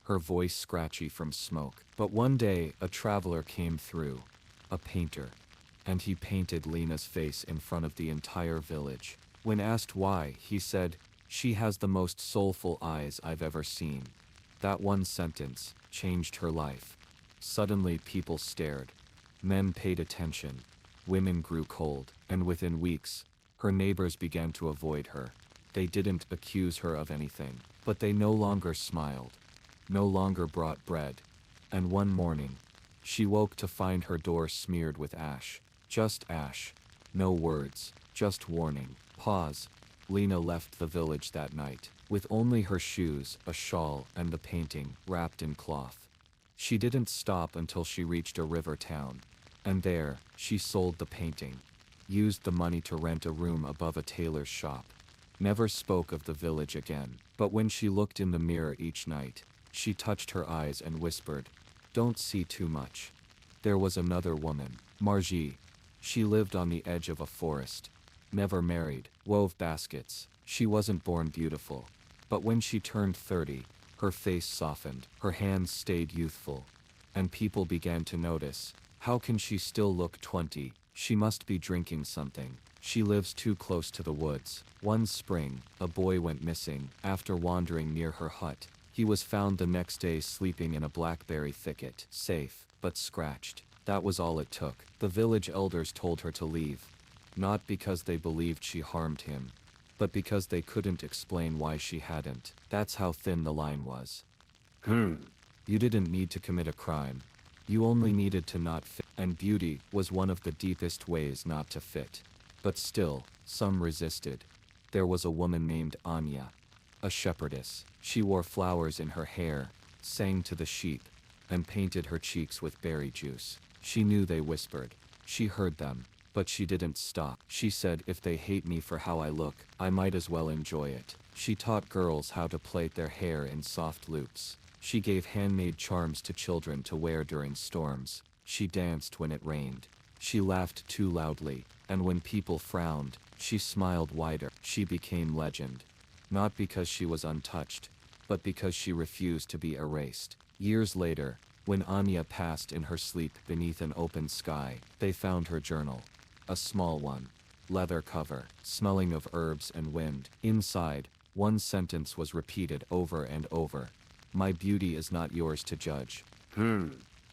her voice scratchy from smoke. But one day, a traveler came through, a painter, and he painted Lena's face in front of the entire village. When asked why, he said, she has the most soulful eyes I've ever seen. That one sentence changed her life. Suddenly people stared. Men paid attention. Women grew cold, and within weeks, her neighbors began to avoid her. They didn't accuse her of anything, but they no longer smiled, no longer brought bread. And one morning, she woke to find her door smeared with ash. Just ash. No words, just warning. Pause. Lena left the village that night, with only her shoes, a shawl, and the painting, wrapped in cloth. She didn't stop until she reached a river town. And there, she sold the painting, used the money to rent a room above a tailor's shop. Never spoke of the village again, but when she looked in the mirror each night, she touched her eyes and whispered, "Don't see too much." There was another woman, Margie. She lived on the edge of a forest. Never married, wove baskets. She wasn't born beautiful. But when she turned 30, her face softened, her hands stayed youthful. And people began to notice, how can she still look 20? She must be drinking something. She lives too close to the woods. One spring, a boy went missing. After wandering near her hut, he was found the next day sleeping in a blackberry thicket, safe, but scratched. That was all it took. The village elders told her to leave. Not because they believed she harmed him, but because they couldn't explain why she hadn't. That's how thin the line was. You didn't need to commit a crime. You only needed to not fit, and beauty was one of the deepest ways not to fit. But still, some resisted. There was a woman named Anya, a shepherdess. She wore flowers in her hair, sang to the sheep, and painted her cheeks with berry juice. She knew they whispered. She heard them, but she didn't stop. She said, "If they hate me for how I look, I might as well enjoy it." She taught girls how to plait their hair in soft loops. She gave handmade charms to children to wear during storms. She danced when it rained. She laughed too loudly, and when people frowned, she smiled wider. She became legend. Not because she was untouched, but because she refused to be erased. Years later, when Anya passed in her sleep beneath an open sky, they found her journal. A small one. Leather cover, smelling of herbs and wind. Inside, one sentence was repeated over and over. "My beauty is not yours to judge."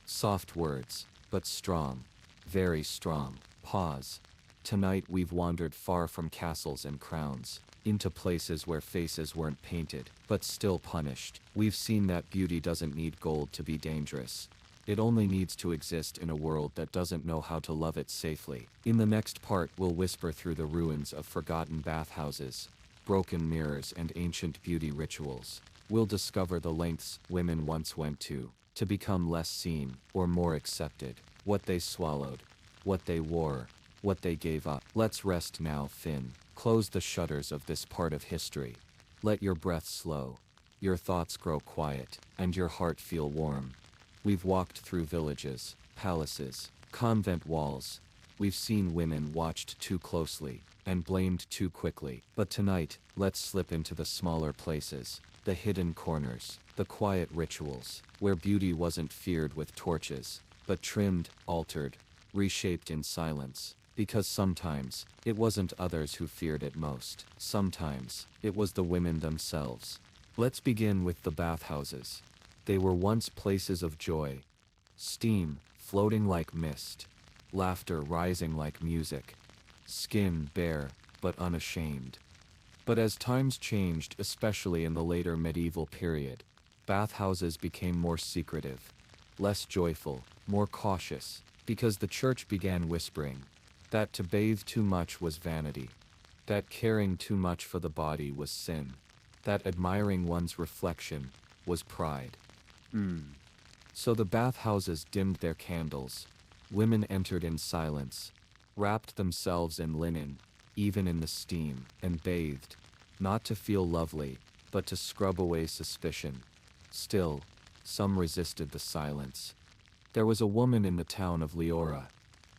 Soft words, but strong. Very strong. Pause. Tonight we've wandered far from castles and crowns, into places where faces weren't painted, but still punished. We've seen that beauty doesn't need gold to be dangerous. It only needs to exist in a world that doesn't know how to love it safely. In the next part, we'll whisper through the ruins of forgotten bathhouses, broken mirrors, and ancient beauty rituals. We'll discover the lengths women once went to become less seen or more accepted. What they swallowed, what they wore, what they gave up. Let's rest now, Finn. Close the shutters of this part of history. Let your breath slow, your thoughts grow quiet, and your heart feel warm. We've walked through villages, palaces, convent walls. We've seen women watched too closely and blamed too quickly. But tonight, let's slip into the smaller places, the hidden corners, the quiet rituals, where beauty wasn't feared with torches, but trimmed, altered, reshaped in silence. Because sometimes, it wasn't others who feared it most. Sometimes, it was the women themselves. Let's begin with the bathhouses. They were once places of joy. Steam, floating like mist. Laughter rising like music. Skin bare, but unashamed. But as times changed, especially in the later medieval period, bathhouses became more secretive, less joyful, more cautious, because the church began whispering that to bathe too much was vanity, that caring too much for the body was sin, that admiring one's reflection was pride. So the bathhouses dimmed their candles. Women entered in silence, wrapped themselves in linen, even in the steam, and bathed, not to feel lovely, but to scrub away suspicion. Still, some resisted the silence. There was a woman in the town of Leora.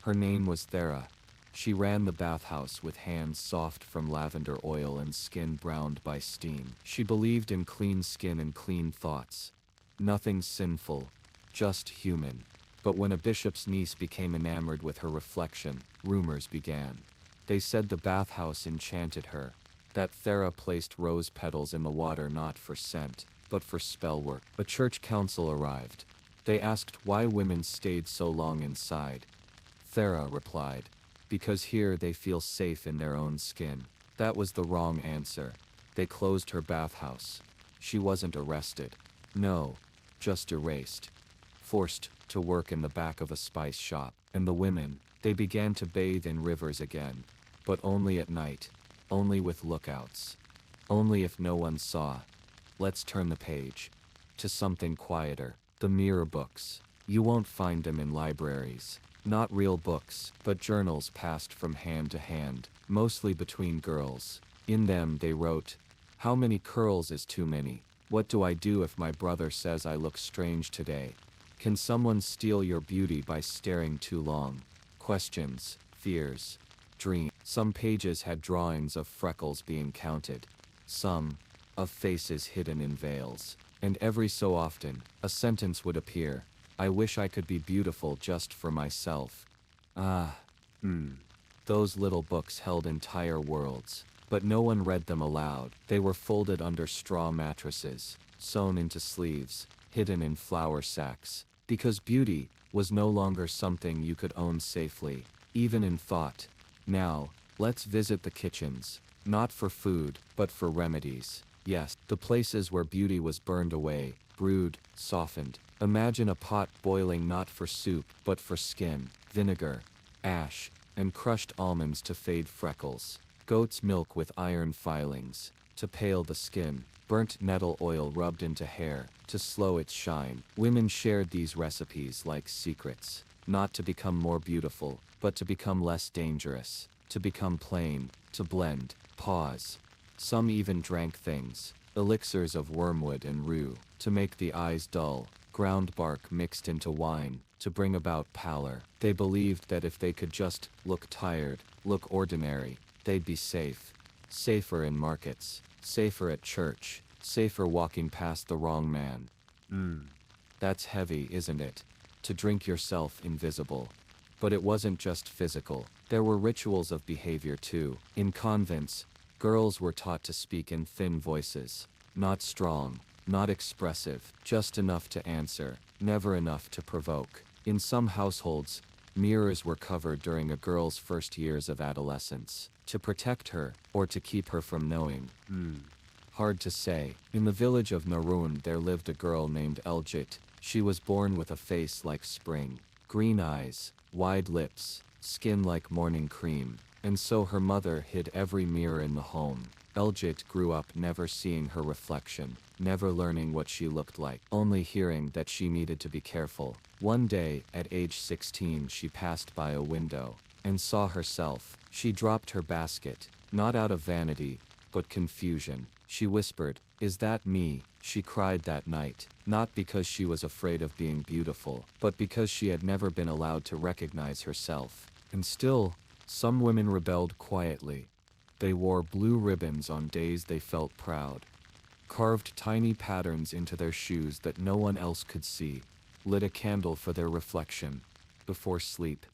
Her name was Thera. She ran the bathhouse with hands soft from lavender oil and skin browned by steam. She believed in clean skin and clean thoughts. Nothing sinful, just human. But when a bishop's niece became enamored with her reflection, rumors began. They said the bathhouse enchanted her, that Thera placed rose petals in the water not for scent, but for spell work. A church council arrived. They asked why women stayed so long inside. Thera replied, "Because here they feel safe in their own skin." That was the wrong answer. They closed her bathhouse. She wasn't arrested. No, just erased. Forced to work in the back of a spice shop. And the women, they began to bathe in rivers again. But only at night. only with lookouts. Only if no one saw. Let's turn the page. To something quieter. The mirror books. You won't find them in libraries. Not real books, but journals passed from hand to hand, mostly between girls. In them they wrote, "How many curls is too many? What do I do if my brother says I look strange today? Can someone steal your beauty by staring too long?" Questions, fears, dreams. Some pages had drawings of freckles being counted. Some, of faces hidden in veils. And every so often, a sentence would appear, "I wish I could be beautiful just for myself." Those little books held entire worlds. But no one read them aloud. They were folded under straw mattresses, sewn into sleeves, hidden in flour sacks. Because beauty was no longer something you could own safely, even in thought. Now, let's visit the kitchens. Not for food, but for remedies. Yes, the places where beauty was burned away, brewed, softened. Imagine a pot boiling not for soup, but for skin, vinegar, ash, and crushed almonds to fade freckles. Goat's milk with iron filings, to pale the skin. Burnt nettle oil rubbed into hair, to slow its shine. Women shared these recipes like secrets. Not to become more beautiful, but to become less dangerous. To become plain, to blend, pause. Some even drank things, elixirs of wormwood and rue, to make the eyes dull, ground bark mixed into wine, to bring about pallor. They believed that if they could just look tired, look ordinary, they'd be safe. Safer in markets, safer at church, safer walking past the wrong man. That's heavy, isn't it? To drink yourself invisible. But it wasn't just physical. There were rituals of behavior too. In convents, girls were taught to speak in thin voices. Not strong, not expressive, just enough to answer, never enough to provoke. In some households, mirrors were covered during a girl's first years of adolescence. To protect her, or to keep her from knowing. Hard to say. In the village of Narun there lived a girl named Elgit. She was born with a face like spring. Green eyes, wide lips, skin like morning cream. And so her mother hid every mirror in the home. Elgit grew up never seeing her reflection, never learning what she looked like, only hearing that she needed to be careful. One day, at age 16, she passed by a window and saw herself. She dropped her basket, not out of vanity, but confusion. She whispered, "Is that me?" She cried that night, not because she was afraid of being beautiful, but because she had never been allowed to recognize herself. And still, some women rebelled quietly. They wore blue ribbons on days they felt proud, carved tiny patterns into their shoes that no one else could see, lit a candle for their reflection. Before sleep.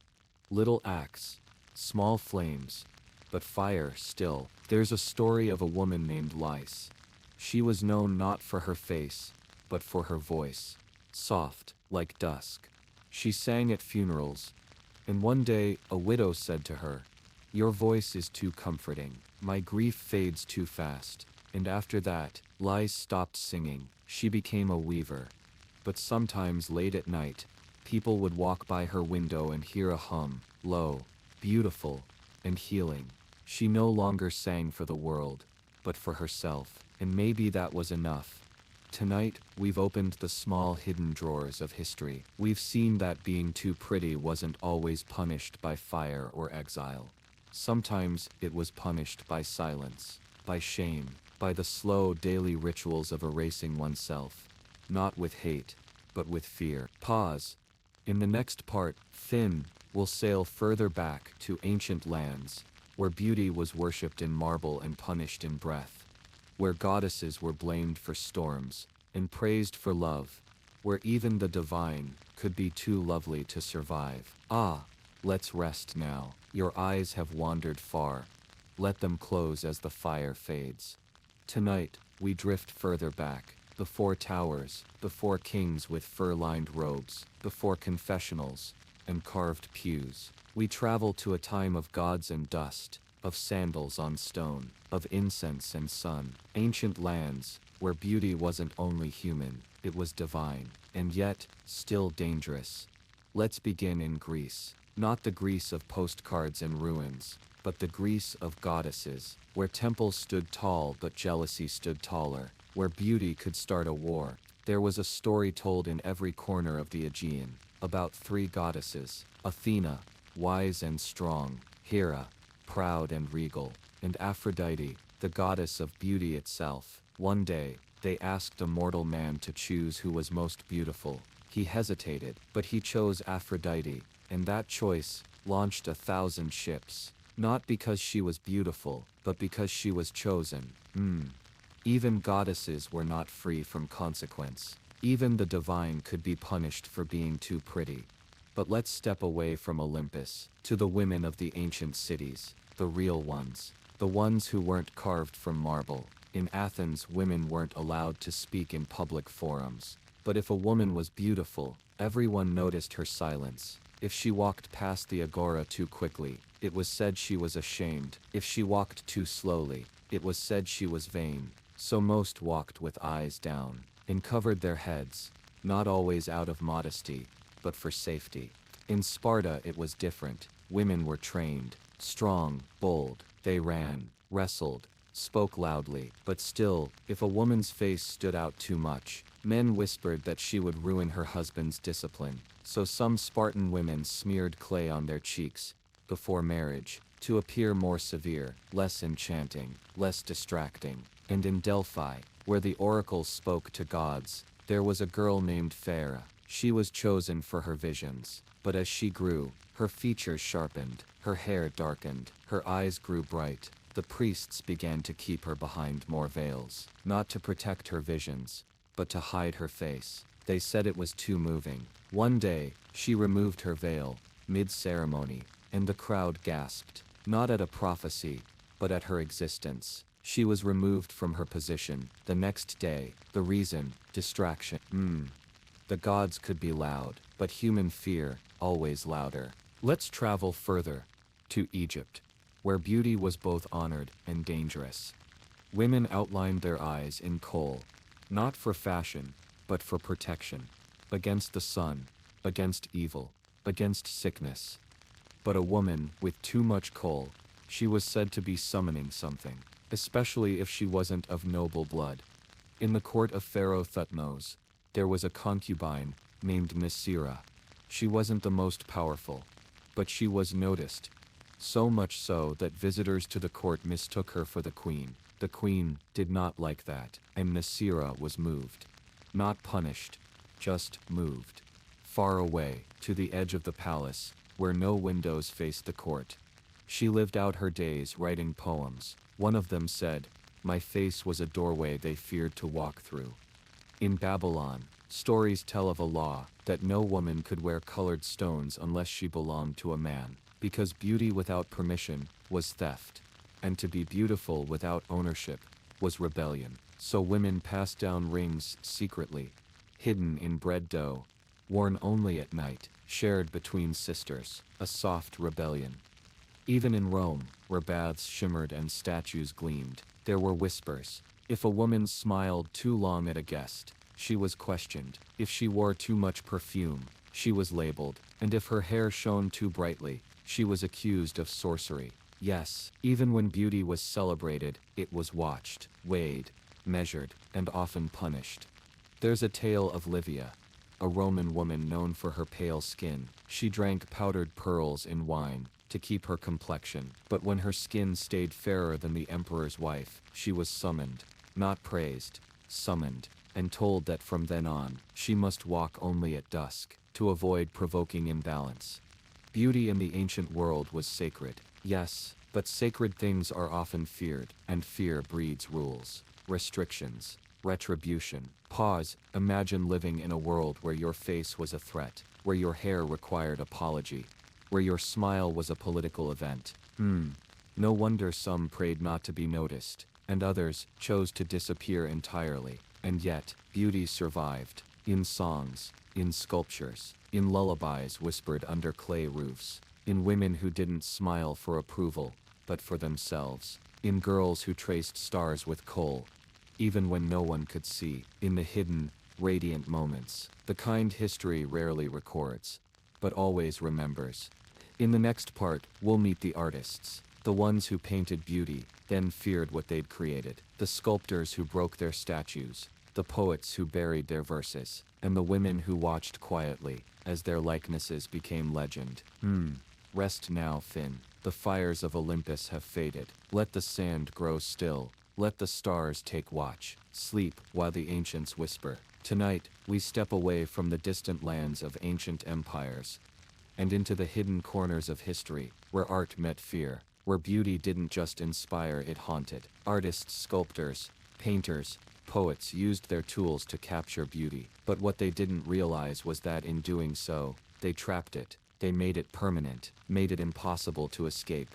Little acts, small flames, but fire still. There's a story of a woman named Lys. She was known not for her face, but for her voice. Soft, like dusk. She sang at funerals, and one day a widow said to her, "Your voice is too comforting. My grief fades too fast." And after that, Lys stopped singing. She became a weaver. But sometimes late at night, people would walk by her window and hear a hum, low, beautiful, and healing. She no longer sang for the world, but for herself, and maybe that was enough. Tonight, we've opened the small hidden drawers of history. We've seen that being too pretty wasn't always punished by fire or exile. Sometimes it was punished by silence, by shame, by the slow daily rituals of erasing oneself. Not with hate, but with fear. Pause. In the next part, Finn will sail further back to ancient lands, where beauty was worshipped in marble and punished in breath, where goddesses were blamed for storms and praised for love, where even the divine could be too lovely to survive. Let's rest now. Your eyes have wandered far. Let them close as the fire fades. Tonight, we drift further back, before towers, before kings with fur-lined robes, before confessionals and carved pews. We travel to a time of gods and dust, of sandals on stone, of incense and sun. Ancient lands, where beauty wasn't only human, it was divine, and yet, still dangerous. Let's begin in Greece. Not the Greece of postcards and ruins, but the Greece of goddesses, where temples stood tall but jealousy stood taller, where beauty could start a war. There was a story told in every corner of the Aegean, about three goddesses: Athena, wise and strong; Hera, proud and regal; and Aphrodite, the goddess of beauty itself. One day, they asked a mortal man to choose who was most beautiful. He hesitated, but he chose Aphrodite, and that choice launched 1,000 ships. Not because she was beautiful, but because she was chosen. Even goddesses were not free from consequence. Even the divine could be punished for being too pretty. But let's step away from Olympus, to the women of the ancient cities, the real ones, the ones who weren't carved from marble. In Athens, women weren't allowed to speak in public forums. But if a woman was beautiful, everyone noticed her silence. If she walked past the agora too quickly, it was said she was ashamed. If she walked too slowly, it was said she was vain. So most walked with eyes down, and covered their heads, not always out of modesty, but for safety. In Sparta it was different. Women were trained, strong, bold. They ran, wrestled, spoke loudly. But still, if a woman's face stood out too much, men whispered that she would ruin her husband's discipline. So some Spartan women smeared clay on their cheeks before marriage, to appear more severe, less enchanting, less distracting. And in Delphi, where the oracles spoke to gods, there was a girl named Phaera. She was chosen for her visions, but as she grew, her features sharpened, her hair darkened, her eyes grew bright. The priests began to keep her behind more veils, not to protect her visions, but to hide her face. They said it was too moving. One day, she removed her veil, mid-ceremony, and the crowd gasped, not at a prophecy, but at her existence. She was removed from her position. The next day, the reason: distraction. The gods could be loud, but human fear, always louder. Let's travel further, to Egypt, where beauty was both honored and dangerous. Women outlined their eyes in kohl, not for fashion, but for protection. Against the sun, against evil, against sickness. But a woman with too much kohl, she was said to be summoning something, especially if she wasn't of noble blood. In the court of Pharaoh Thutmose, there was a concubine named Nisira. She wasn't the most powerful, but she was noticed, so much so that visitors to the court mistook her for the queen. The queen did not like that, and Nisira was moved. Not punished, just moved. Far away, to the edge of the palace, where no windows faced the court. She lived out her days writing poems. One of them said, "My face was a doorway they feared to walk through." In Babylon, stories tell of a law that no woman could wear colored stones unless she belonged to a man, because beauty without permission was theft, and to be beautiful without ownership was rebellion. So women passed down rings secretly, hidden in bread dough, worn only at night, shared between sisters, a soft rebellion. Even in Rome, where baths shimmered and statues gleamed, there were whispers. If a woman smiled too long at a guest, she was questioned. If she wore too much perfume, she was labeled. And if her hair shone too brightly, she was accused of sorcery. Yes, even when beauty was celebrated, it was watched, weighed, measured, and often punished. There's a tale of Livia, a Roman woman known for her pale skin. She drank powdered pearls in wine to keep her complexion, but when her skin stayed fairer than the emperor's wife, she was summoned, not praised, summoned, and told that from then on, she must walk only at dusk, to avoid provoking imbalance. Beauty in the ancient world was sacred, yes, but sacred things are often feared, and fear breeds rules, restrictions, retribution. Pause. Imagine living in a world where your face was a threat, where your hair required apology, where your smile was a political event. No wonder some prayed not to be noticed, and others chose to disappear entirely. And yet, beauty survived, in songs, in sculptures, in lullabies whispered under clay roofs, in women who didn't smile for approval, but for themselves, in girls who traced stars with kohl, even when no one could see, in the hidden, radiant moments, the kind history rarely records, but always remembers. In the next part, we'll meet the artists, The ones who painted beauty, then feared what they'd created. The sculptors who broke their statues, the poets who buried their verses, and the women who watched quietly as their likenesses became legend. Rest now, Finn. The fires of Olympus have faded. Let the sand grow still. Let the stars take watch. Sleep while the ancients whisper. Tonight, we step away from the distant lands of ancient empires and into the hidden corners of history, where art met fear, where beauty didn't just inspire, it haunted. Artists, sculptors, painters, poets used their tools to capture beauty, but what they didn't realize was that in doing so, they trapped it. They made it permanent, made it impossible to escape.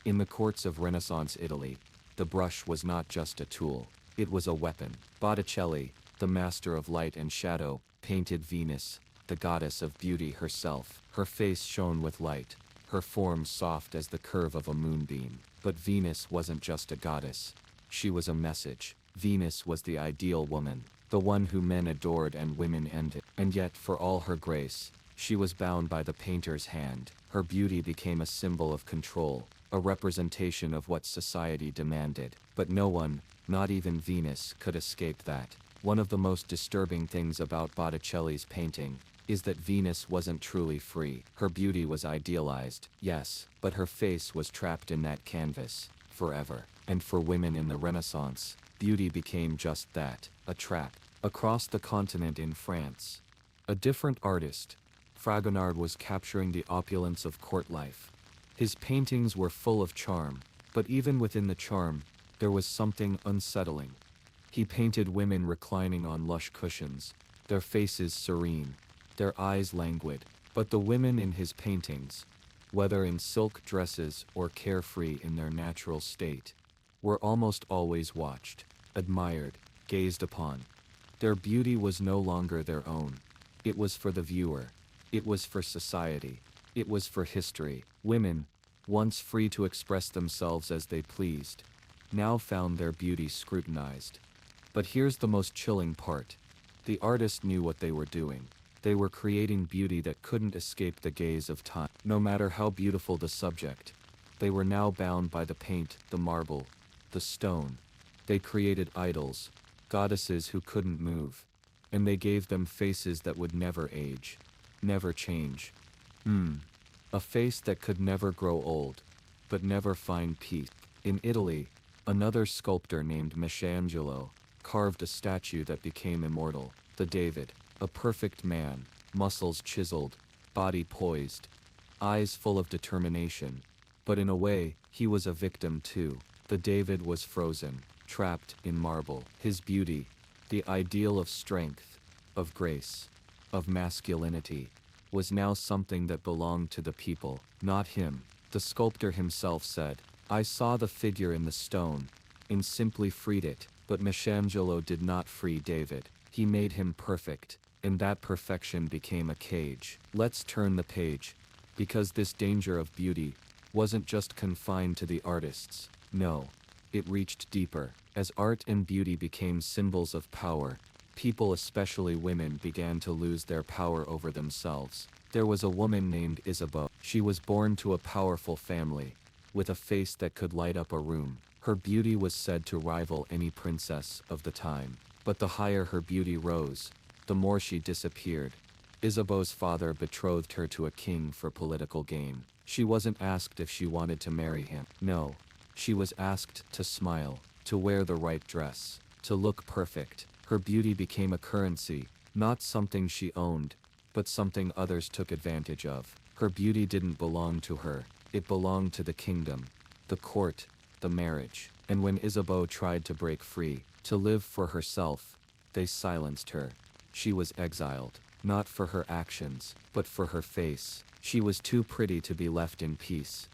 In the courts of Renaissance Italy, the brush was not just a tool, it was a weapon. Botticelli, the master of light and shadow, painted Venus, the goddess of beauty herself. Her face shone with light, her form soft as the curve of a moonbeam. But Venus wasn't just a goddess. She was a message. Venus was the ideal woman, the one who men adored and women envied. And yet, for all her grace, she was bound by the painter's hand. Her beauty became a symbol of control, a representation of what society demanded. But no one, not even Venus, could escape that. One of the most disturbing things about Botticelli's painting is that Venus wasn't truly free. Her beauty was idealized, yes, but her face was trapped in that canvas, forever. And for women in the Renaissance, beauty became just that, a trap. Across the continent in France, a different artist, Fragonard, was capturing the opulence of court life. His paintings were full of charm, but even within the charm, there was something unsettling. He painted women reclining on lush cushions, their faces serene, their eyes languid, but the women in his paintings, whether in silk dresses or carefree in their natural state, were almost always watched, admired, gazed upon. Their beauty was no longer their own. It was for the viewer. It was for society. It was for history. Women, once free to express themselves as they pleased, now found their beauty scrutinized. But here's the most chilling part. The artist knew what they were doing. They were creating beauty that couldn't escape the gaze of time. No matter how beautiful the subject, they were now bound by the paint, the marble, the stone. They created idols, goddesses who couldn't move, and they gave them faces that would never age, never change. A face that could never grow old, but never find peace. In Italy, another sculptor named Michelangelo carved a statue that became immortal, the David, a perfect man, muscles chiseled, body poised, eyes full of determination. But in a way, he was a victim too. The David was frozen, trapped in marble. His beauty, the ideal of strength, of grace, of masculinity, was now something that belonged to the people, not him. The sculptor himself said, "I saw the figure in the stone, and simply freed it." But Michelangelo did not free David. He made him perfect, and that perfection became a cage. Let's turn the page, because this danger of beauty wasn't just confined to the artists. No, it reached deeper. As art and beauty became symbols of power, people, especially women, began to lose their power over themselves. There was a woman named Isabeau. She was born to a powerful family, with a face that could light up a room. Her beauty was said to rival any princess of the time. But the higher her beauty rose, the more she disappeared. Isabeau's father betrothed her to a king for political gain. She wasn't asked if she wanted to marry him. No, she was asked to smile, to wear the right dress, to look perfect. Her beauty became a currency, not something she owned, but something others took advantage of. Her beauty didn't belong to her, it belonged to the kingdom, the court, the marriage. And when Isabeau tried to break free, to live for herself, they silenced her. She was exiled, not for her actions, but for her face. She was too pretty to be left in peace.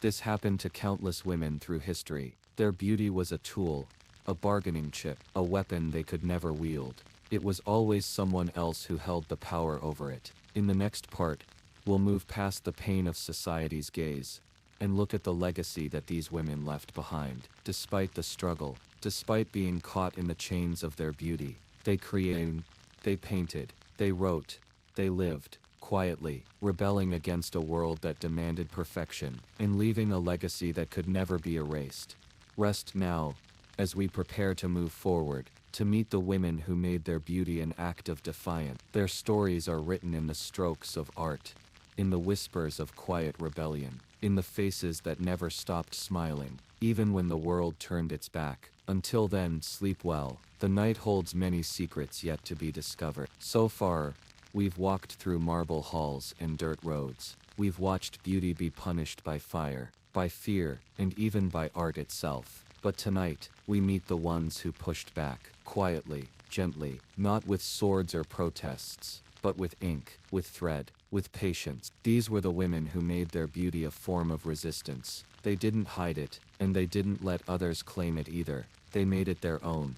This happened to countless women through history. Their beauty was a tool, a bargaining chip, a weapon they could never wield. It was always someone else who held the power over it. In the next part, we'll move past the pain of society's gaze, and look at the legacy that these women left behind. Despite the struggle, despite being caught in the chains of their beauty, they created, they painted, they wrote, they lived, quietly, rebelling against a world that demanded perfection, and leaving a legacy that could never be erased. Rest now, as we prepare to move forward, to meet the women who made their beauty an act of defiance. Their stories are written in the strokes of art, in the whispers of quiet rebellion, in the faces that never stopped smiling, even when the world turned its back. Until then, sleep well. The night holds many secrets yet to be discovered. So far, we've walked through marble halls and dirt roads. We've watched beauty be punished by fire, by fear, and even by art itself. But tonight, we meet the ones who pushed back, quietly, gently, not with swords or protests, but with ink, with thread, with patience. These were the women who made their beauty a form of resistance. They didn't hide it, and they didn't let others claim it either. They made it their own.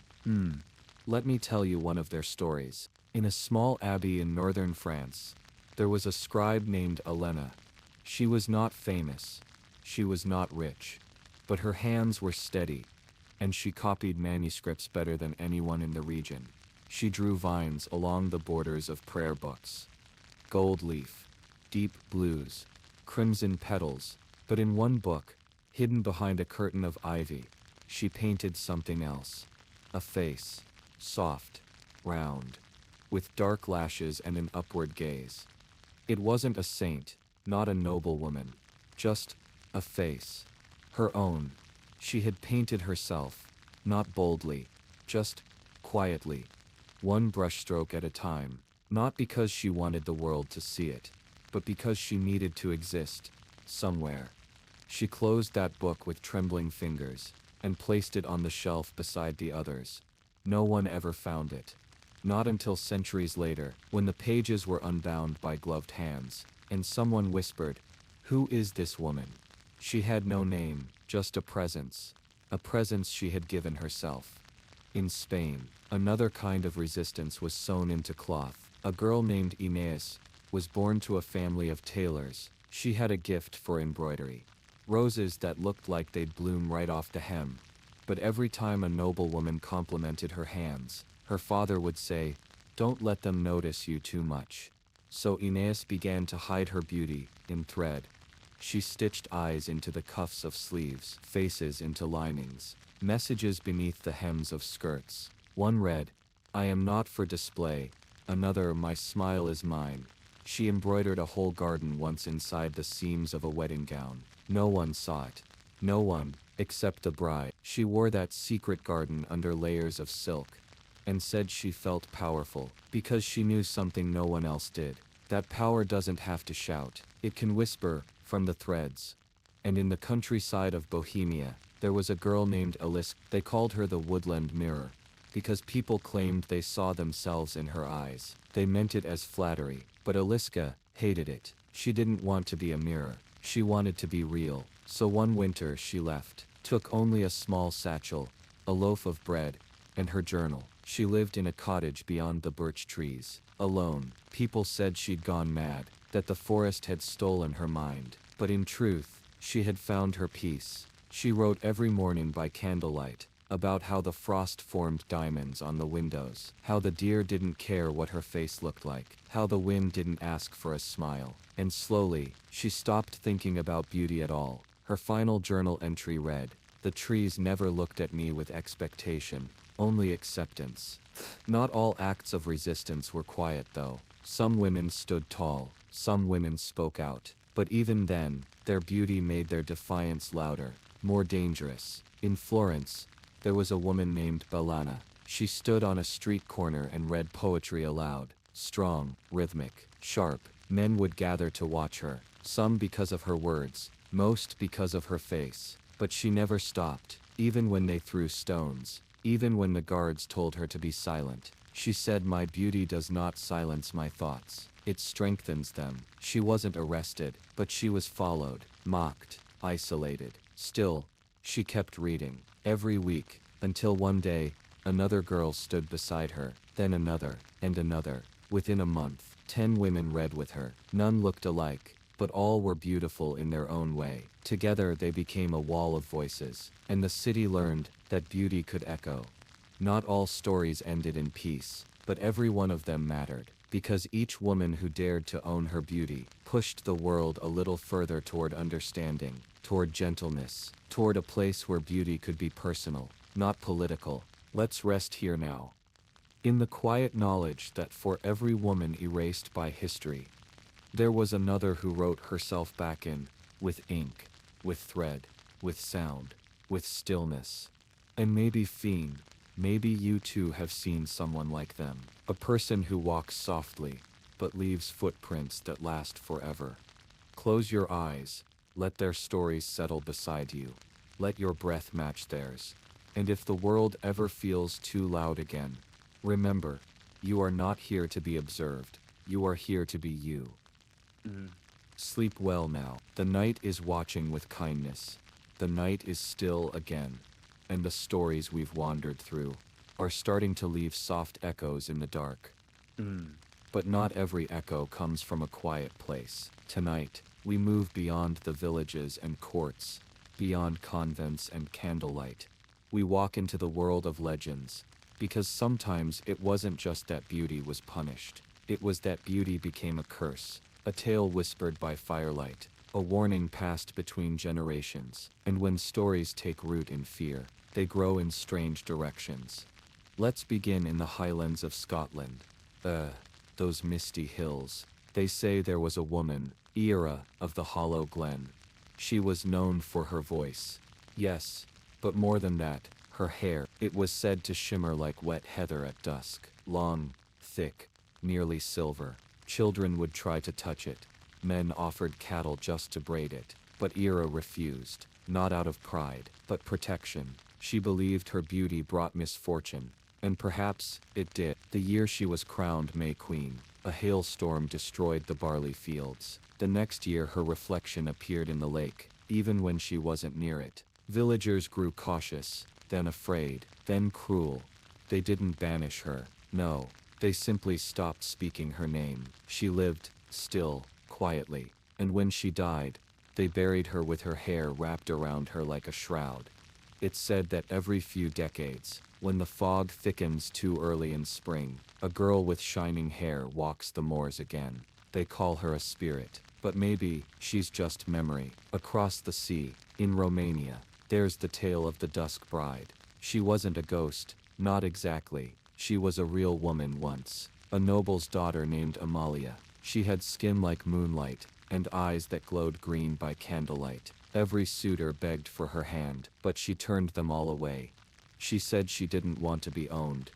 Let me tell you one of their stories. In a small abbey in northern France, there was a scribe named Elena. She was not famous. She was not rich. But her hands were steady, and she copied manuscripts better than anyone in the region. She drew vines along the borders of prayer books. Gold leaf, deep blues, crimson petals, but in one book, hidden behind a curtain of ivy, she painted something else. A face, soft, round, with dark lashes and an upward gaze. It wasn't a saint, not a noble woman, just a face. Her own. She had painted herself, not boldly, just quietly, one brushstroke at a time, not because she wanted the world to see it, but because she needed to exist, somewhere. She closed that book with trembling fingers, and placed it on the shelf beside the others. No one ever found it. Not until centuries later, when the pages were unbound by gloved hands, and someone whispered, "Who is this woman?" She had no name, just a presence she had given herself. In Spain, another kind of resistance was sewn into cloth. A girl named Inés was born to a family of tailors. She had a gift for embroidery. Roses that looked like they'd bloom right off the hem. But every time a noblewoman complimented her hands, her father would say, "Don't let them notice you too much." So Inés began to hide her beauty in thread. She stitched eyes into the cuffs of sleeves, faces into linings, messages beneath the hems of skirts. One read, "I am not for display," another, "My smile is mine." She embroidered a whole garden once inside the seams of a wedding gown. No one saw it. No one, except the bride. She wore that secret garden under layers of silk, and said she felt powerful, because she knew something no one else did. That power doesn't have to shout. It can whisper, from the threads. And in the countryside of Bohemia, there was a girl named Alice. They called her the woodland mirror, because people claimed they saw themselves in her eyes. They meant it as flattery, but Aliska hated it. She didn't want to be a mirror. She wanted to be real. So one winter she left, took only a small satchel, a loaf of bread, and her journal. She lived in a cottage beyond the birch trees, alone. People said she'd gone mad, that the forest had stolen her mind. But in truth, she had found her peace. She wrote every morning by candlelight, about how the frost formed diamonds on the windows, how the deer didn't care what her face looked like, how the wind didn't ask for a smile. And slowly, she stopped thinking about beauty at all. Her final journal entry read, "The trees never looked at me with expectation, only acceptance." Not all acts of resistance were quiet though. Some women stood tall, some women spoke out. But even then, their beauty made their defiance louder, more dangerous. In Florence, there was a woman named Bellana. She stood on a street corner and read poetry aloud. Strong, rhythmic, sharp. Men would gather to watch her, some because of her words, most because of her face. But she never stopped, even when they threw stones, even when the guards told her to be silent. She said, "My beauty does not silence my thoughts. It strengthens them." She wasn't arrested, but she was followed, mocked, isolated. Still, she kept reading, every week, until one day, another girl stood beside her, then another, and another. Within a month, 10 women read with her. None looked alike, but all were beautiful in their own way. Together they became a wall of voices, and the city learned that beauty could echo. Not all stories ended in peace, but every one of them mattered. because each woman who dared to own her beauty pushed the world a little further toward understanding, toward gentleness, toward a place where beauty could be personal, not political. Let's rest here now, in the quiet knowledge that for every woman erased by history, there was another who wrote herself back in, with ink, with thread, with sound, with stillness. And maybe Fiend, maybe you too have seen someone like them. A person who walks softly, but leaves footprints that last forever. Close your eyes, let their stories settle beside you. Let your breath match theirs. And if the world ever feels too loud again, remember, you are not here to be observed, you are here to be you. Sleep well now. The night is watching with kindness. The night is still again. And the stories we've wandered through are starting to leave soft echoes in the dark. But not every echo comes from a quiet place. Tonight, we move beyond the villages and courts, beyond convents and candlelight. We walk into the world of legends, because sometimes it wasn't just that beauty was punished. It was that beauty became a curse, a tale whispered by firelight, a warning passed between generations. And when stories take root in fear, they grow in strange directions. Let's begin in the highlands of Scotland. Those misty hills. They say there was a woman, Era, of the Hollow Glen. She was known for her voice. Yes, but more than that, her hair. It was said to shimmer like wet heather at dusk. Long, thick, nearly silver. Children would try to touch it. Men offered cattle just to braid it. But Era refused, not out of pride, but protection. She believed her beauty brought misfortune. And perhaps it did. The year she was crowned May Queen, a hailstorm destroyed the barley fields. The next year her reflection appeared in the lake, even when she wasn't near it. Villagers grew cautious, then afraid, then cruel. They didn't banish her, no. They simply stopped speaking her name. She lived, still, quietly. And when she died, they buried her with her hair wrapped around her like a shroud. It's said that every few decades, when the fog thickens too early in spring, a girl with shining hair walks the moors again. They call her a spirit, but maybe she's just memory. Across the sea, in Romania, there's the tale of the Dusk Bride. She wasn't a ghost, not exactly. She was a real woman once, a noble's daughter named Amalia. She had skin like moonlight, and eyes that glowed green by candlelight. Every suitor begged for her hand, but she turned them all away. She said she didn't want to be owned.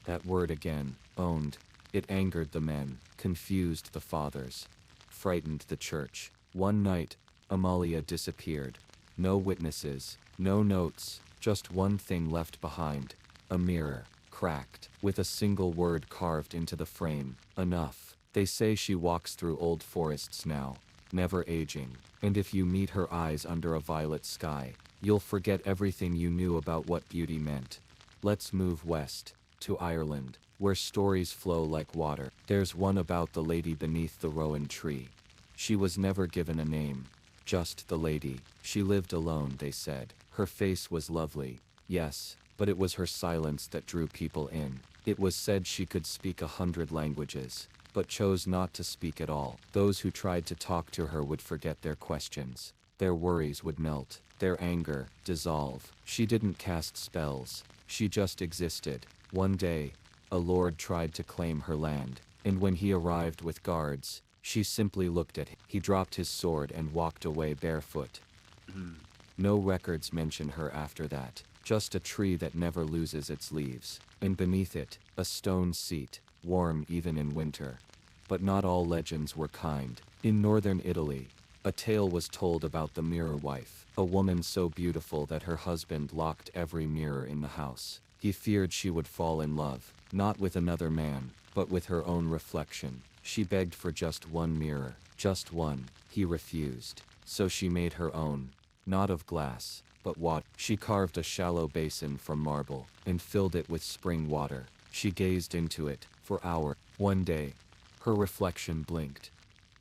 That word again, owned. It angered the men, confused the fathers, frightened the church. One night, Amalia disappeared. No witnesses, no notes, just one thing left behind. A mirror, cracked, with a single word carved into the frame. Enough. They say she walks through old forests now, never aging. And if you meet her eyes under a violet sky, you'll forget everything you knew about what beauty meant. Let's move west, to Ireland, where stories flow like water. There's one about the lady beneath the rowan tree. She was never given a name, just the lady. She lived alone, they said. Her face was lovely, yes, but it was her silence that drew people in. It was said she could speak 100 languages, but chose not to speak at all. Those who tried to talk to her would forget their questions. Their worries would melt, their anger dissolve. She didn't cast spells, she just existed. One day, a lord tried to claim her land, and when he arrived with guards, she simply looked at him. He dropped his sword and walked away barefoot. No records mention her after that, just a tree that never loses its leaves, and beneath it, a stone seat, warm even in winter. But not all legends were kind. In northern Italy, a tale was told about the mirror wife, a woman so beautiful that her husband locked every mirror in the house. He feared she would fall in love, not with another man, but with her own reflection. She begged for just one mirror, just one. He refused. So she made her own, not of glass, but water. She carved a shallow basin from marble, and filled it with spring water. She gazed into it, for hours. One day, her reflection blinked,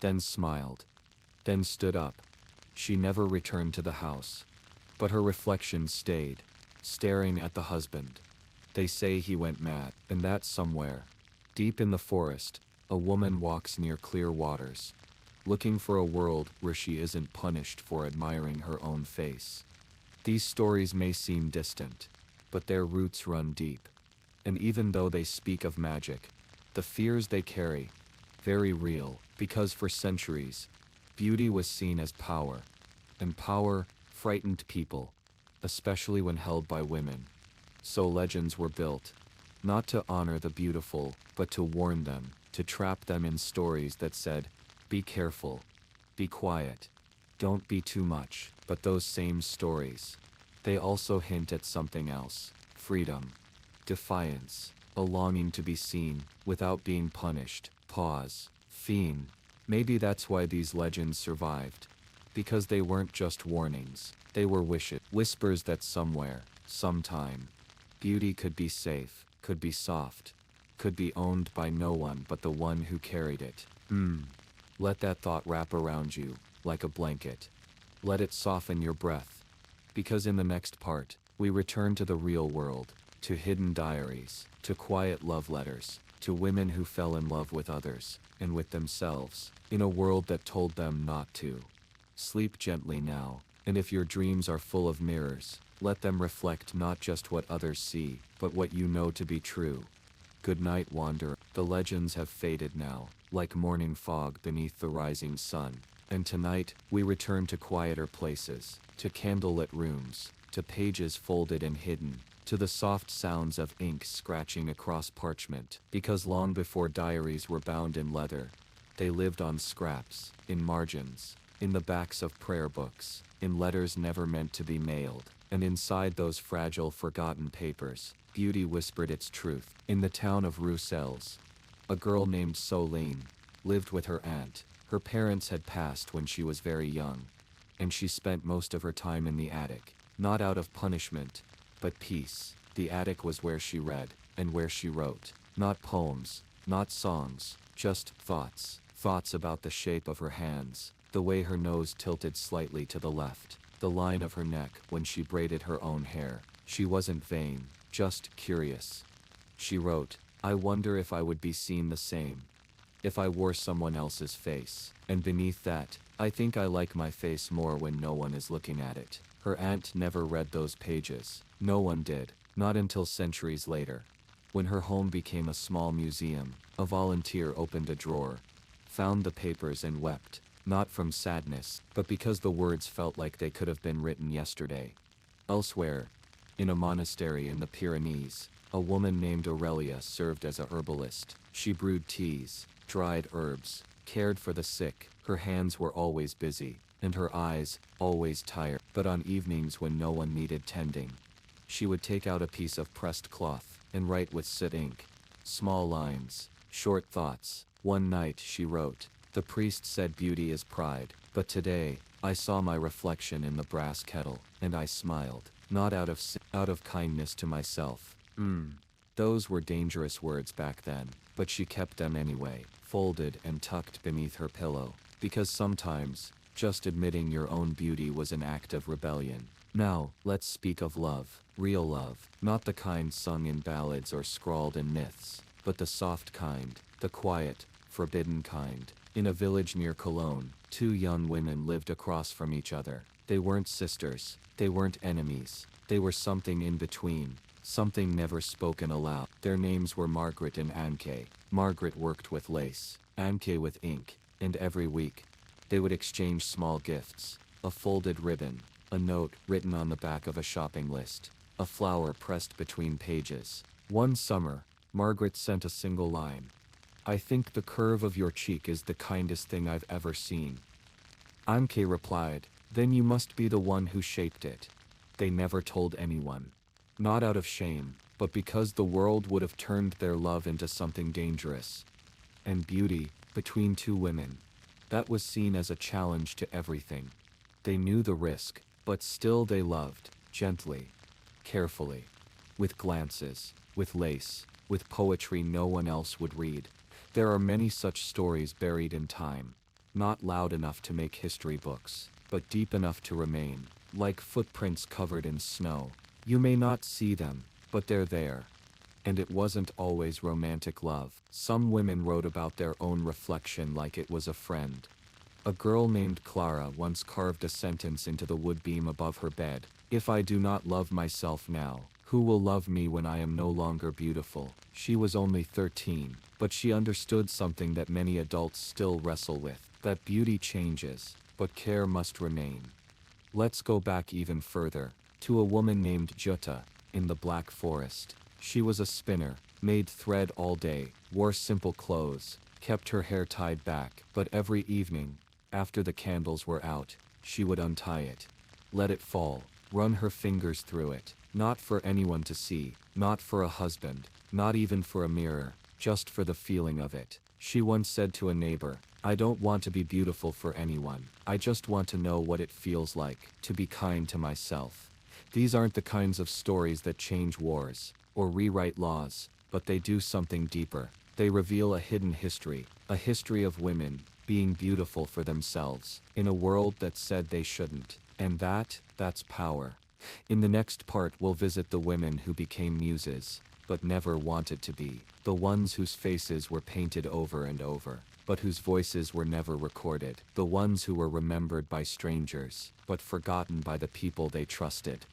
then smiled, then stood up. She never returned to the house. But her reflection stayed, staring at the husband. They say he went mad, and that somewhere, Deep in the forest, a woman walks near clear waters, looking for a world where she isn't punished for admiring her own face. These stories may seem distant, but their roots run deep. And even though they speak of magic, the fears they carry, very real, because for centuries, beauty was seen as power, and power frightened people, especially when held by women. So legends were built, not to honor the beautiful, but to warn them, to trap them in stories that said, be careful, be quiet, don't be too much. But those same stories, they also hint at something else: freedom, defiance, a longing to be seen without being punished. Pause. Fiend. Maybe that's why these legends survived. Because they weren't just warnings, they were wishes, whispers that somewhere, sometime, beauty could be safe, could be soft, could be owned by no one but the one who carried it. Let that thought wrap around you, like a blanket. Let it soften your breath. Because in the next part, we return to the real world, to hidden diaries, to quiet love letters, to women who fell in love with others, and with themselves, in a world that told them not to. Sleep gently now, and if your dreams are full of mirrors, let them reflect not just what others see, but what you know to be true. Good night, wanderer. The legends have faded now, like morning fog beneath the rising sun. And tonight, we return to quieter places, to candlelit rooms, to pages folded and hidden, to the soft sounds of ink scratching across parchment. Because long before diaries were bound in leather, they lived on scraps, in margins, in the backs of prayer books, in letters never meant to be mailed. And inside those fragile, forgotten papers, beauty whispered its truth. In the town of Roussel's, a girl named Solene lived with her aunt. Her parents had passed when she was very young, and she spent most of her time in the attic, not out of punishment, but peace. The attic was where she read, and where she wrote. Not poems, not songs, just thoughts. Thoughts about the shape of her hands, the way her nose tilted slightly to the left, the line of her neck when she braided her own hair. She wasn't vain, just curious. She wrote, I wonder if I would be seen the same if I wore someone else's face. And beneath that, I think I like my face more when no one is looking at it. Her aunt never read those pages. No one did, not until centuries later. When her home became a small museum, a volunteer opened a drawer, found the papers and wept, not from sadness, but because the words felt like they could have been written yesterday. Elsewhere, in a monastery in the Pyrenees, a woman named Aurelia served as a herbalist. She brewed teas, dried herbs, cared for the sick. Her hands were always busy, and her eyes, always tired. But on evenings when no one needed tending, she would take out a piece of pressed cloth and write with soot ink. Small lines, short thoughts. One night she wrote, the priest said beauty is pride, but today, I saw my reflection in the brass kettle, and I smiled, not out of sin, out of kindness to myself. Those were dangerous words back then, but she kept them anyway, folded and tucked beneath her pillow, because sometimes, just admitting your own beauty was an act of rebellion. Now, let's speak of love, real love, not the kind sung in ballads or scrawled in myths, but the soft kind, the quiet, forbidden kind. In a village near Cologne, two young women lived across from each other. They weren't sisters, they weren't enemies, they were something in between, something never spoken aloud. Their names were Margaret and Anke. Margaret worked with lace, Anke with ink, and every week, they would exchange small gifts: a folded ribbon, a note written on the back of a shopping list, a flower pressed between pages. One summer, Margaret sent a single line: I think the curve of your cheek is the kindest thing I've ever seen. Anke replied, then you must be the one who shaped it. They never told anyone. Not out of shame, but because the world would have turned their love into something dangerous. And beauty, between two women, that was seen as a challenge to everything. They knew the risk, but still they loved, gently, carefully, with glances, with lace, with poetry no one else would read. There are many such stories buried in time, not loud enough to make history books, but deep enough to remain, like footprints covered in snow. You may not see them, but they're there. And it wasn't always romantic love. Some women wrote about their own reflection like it was a friend. A girl named Clara once carved a sentence into the wood beam above her bed: "If I do not love myself now, who will love me when I am no longer beautiful?" She was only 13, but she understood something that many adults still wrestle with: that beauty changes, but care must remain. Let's go back even further, to a woman named Jutta, in the Black Forest. She was a spinner, made thread all day, wore simple clothes, kept her hair tied back, but every evening, after the candles were out, she would untie it, let it fall, run her fingers through it, not for anyone to see, not for a husband, not even for a mirror, just for the feeling of it. She once said to a neighbor, "I don't want to be beautiful for anyone, I just want to know what it feels like to be kind to myself." These aren't the kinds of stories that change wars, or rewrite laws, but they do something deeper. They reveal a hidden history, a history of women being beautiful for themselves, in a world that said they shouldn't. And that's power. In the next part we'll visit the women who became muses, but never wanted to be. The ones whose faces were painted over and over, but whose voices were never recorded. The ones who were remembered by strangers, but forgotten by the people they trusted.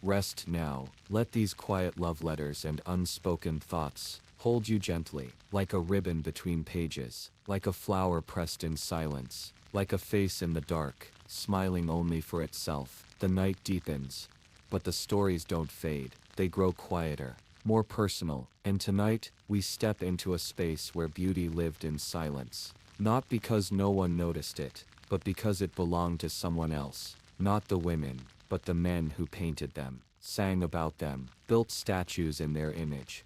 Rest now. Let these quiet love letters and unspoken thoughts hold you gently, like a ribbon between pages, like a flower pressed in silence, like a face in the dark, smiling only for itself. The night deepens, but the stories don't fade. They grow quieter, more personal, and tonight, we step into a space where beauty lived in silence. Not because no one noticed it, but because it belonged to someone else. Not the women, but the men who painted them, sang about them, built statues in their image.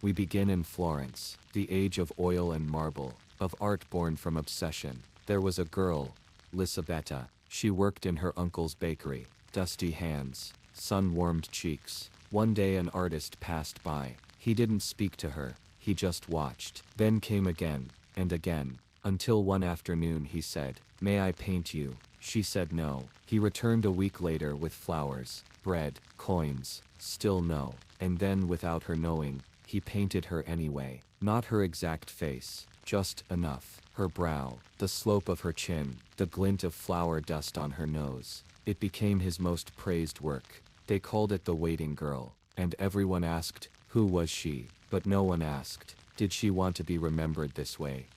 We begin in Florence, the age of oil and marble, of art born from obsession. There was a girl, Lisabetta. She worked in her uncle's bakery. Dusty hands, sun-warmed cheeks. One day an artist passed by. He didn't speak to her, he just watched. Then came again, and again, until one afternoon he said, "May I paint you?" She said no. He returned a week later with flowers, bread, coins. Still no. And then, without her knowing, he painted her anyway. Not her exact face, just enough. Her brow, the slope of her chin, the glint of flower dust on her nose. It became his most praised work. They called it The Waiting Girl, and everyone asked, who was she? But no one asked, did she want to be remembered this way?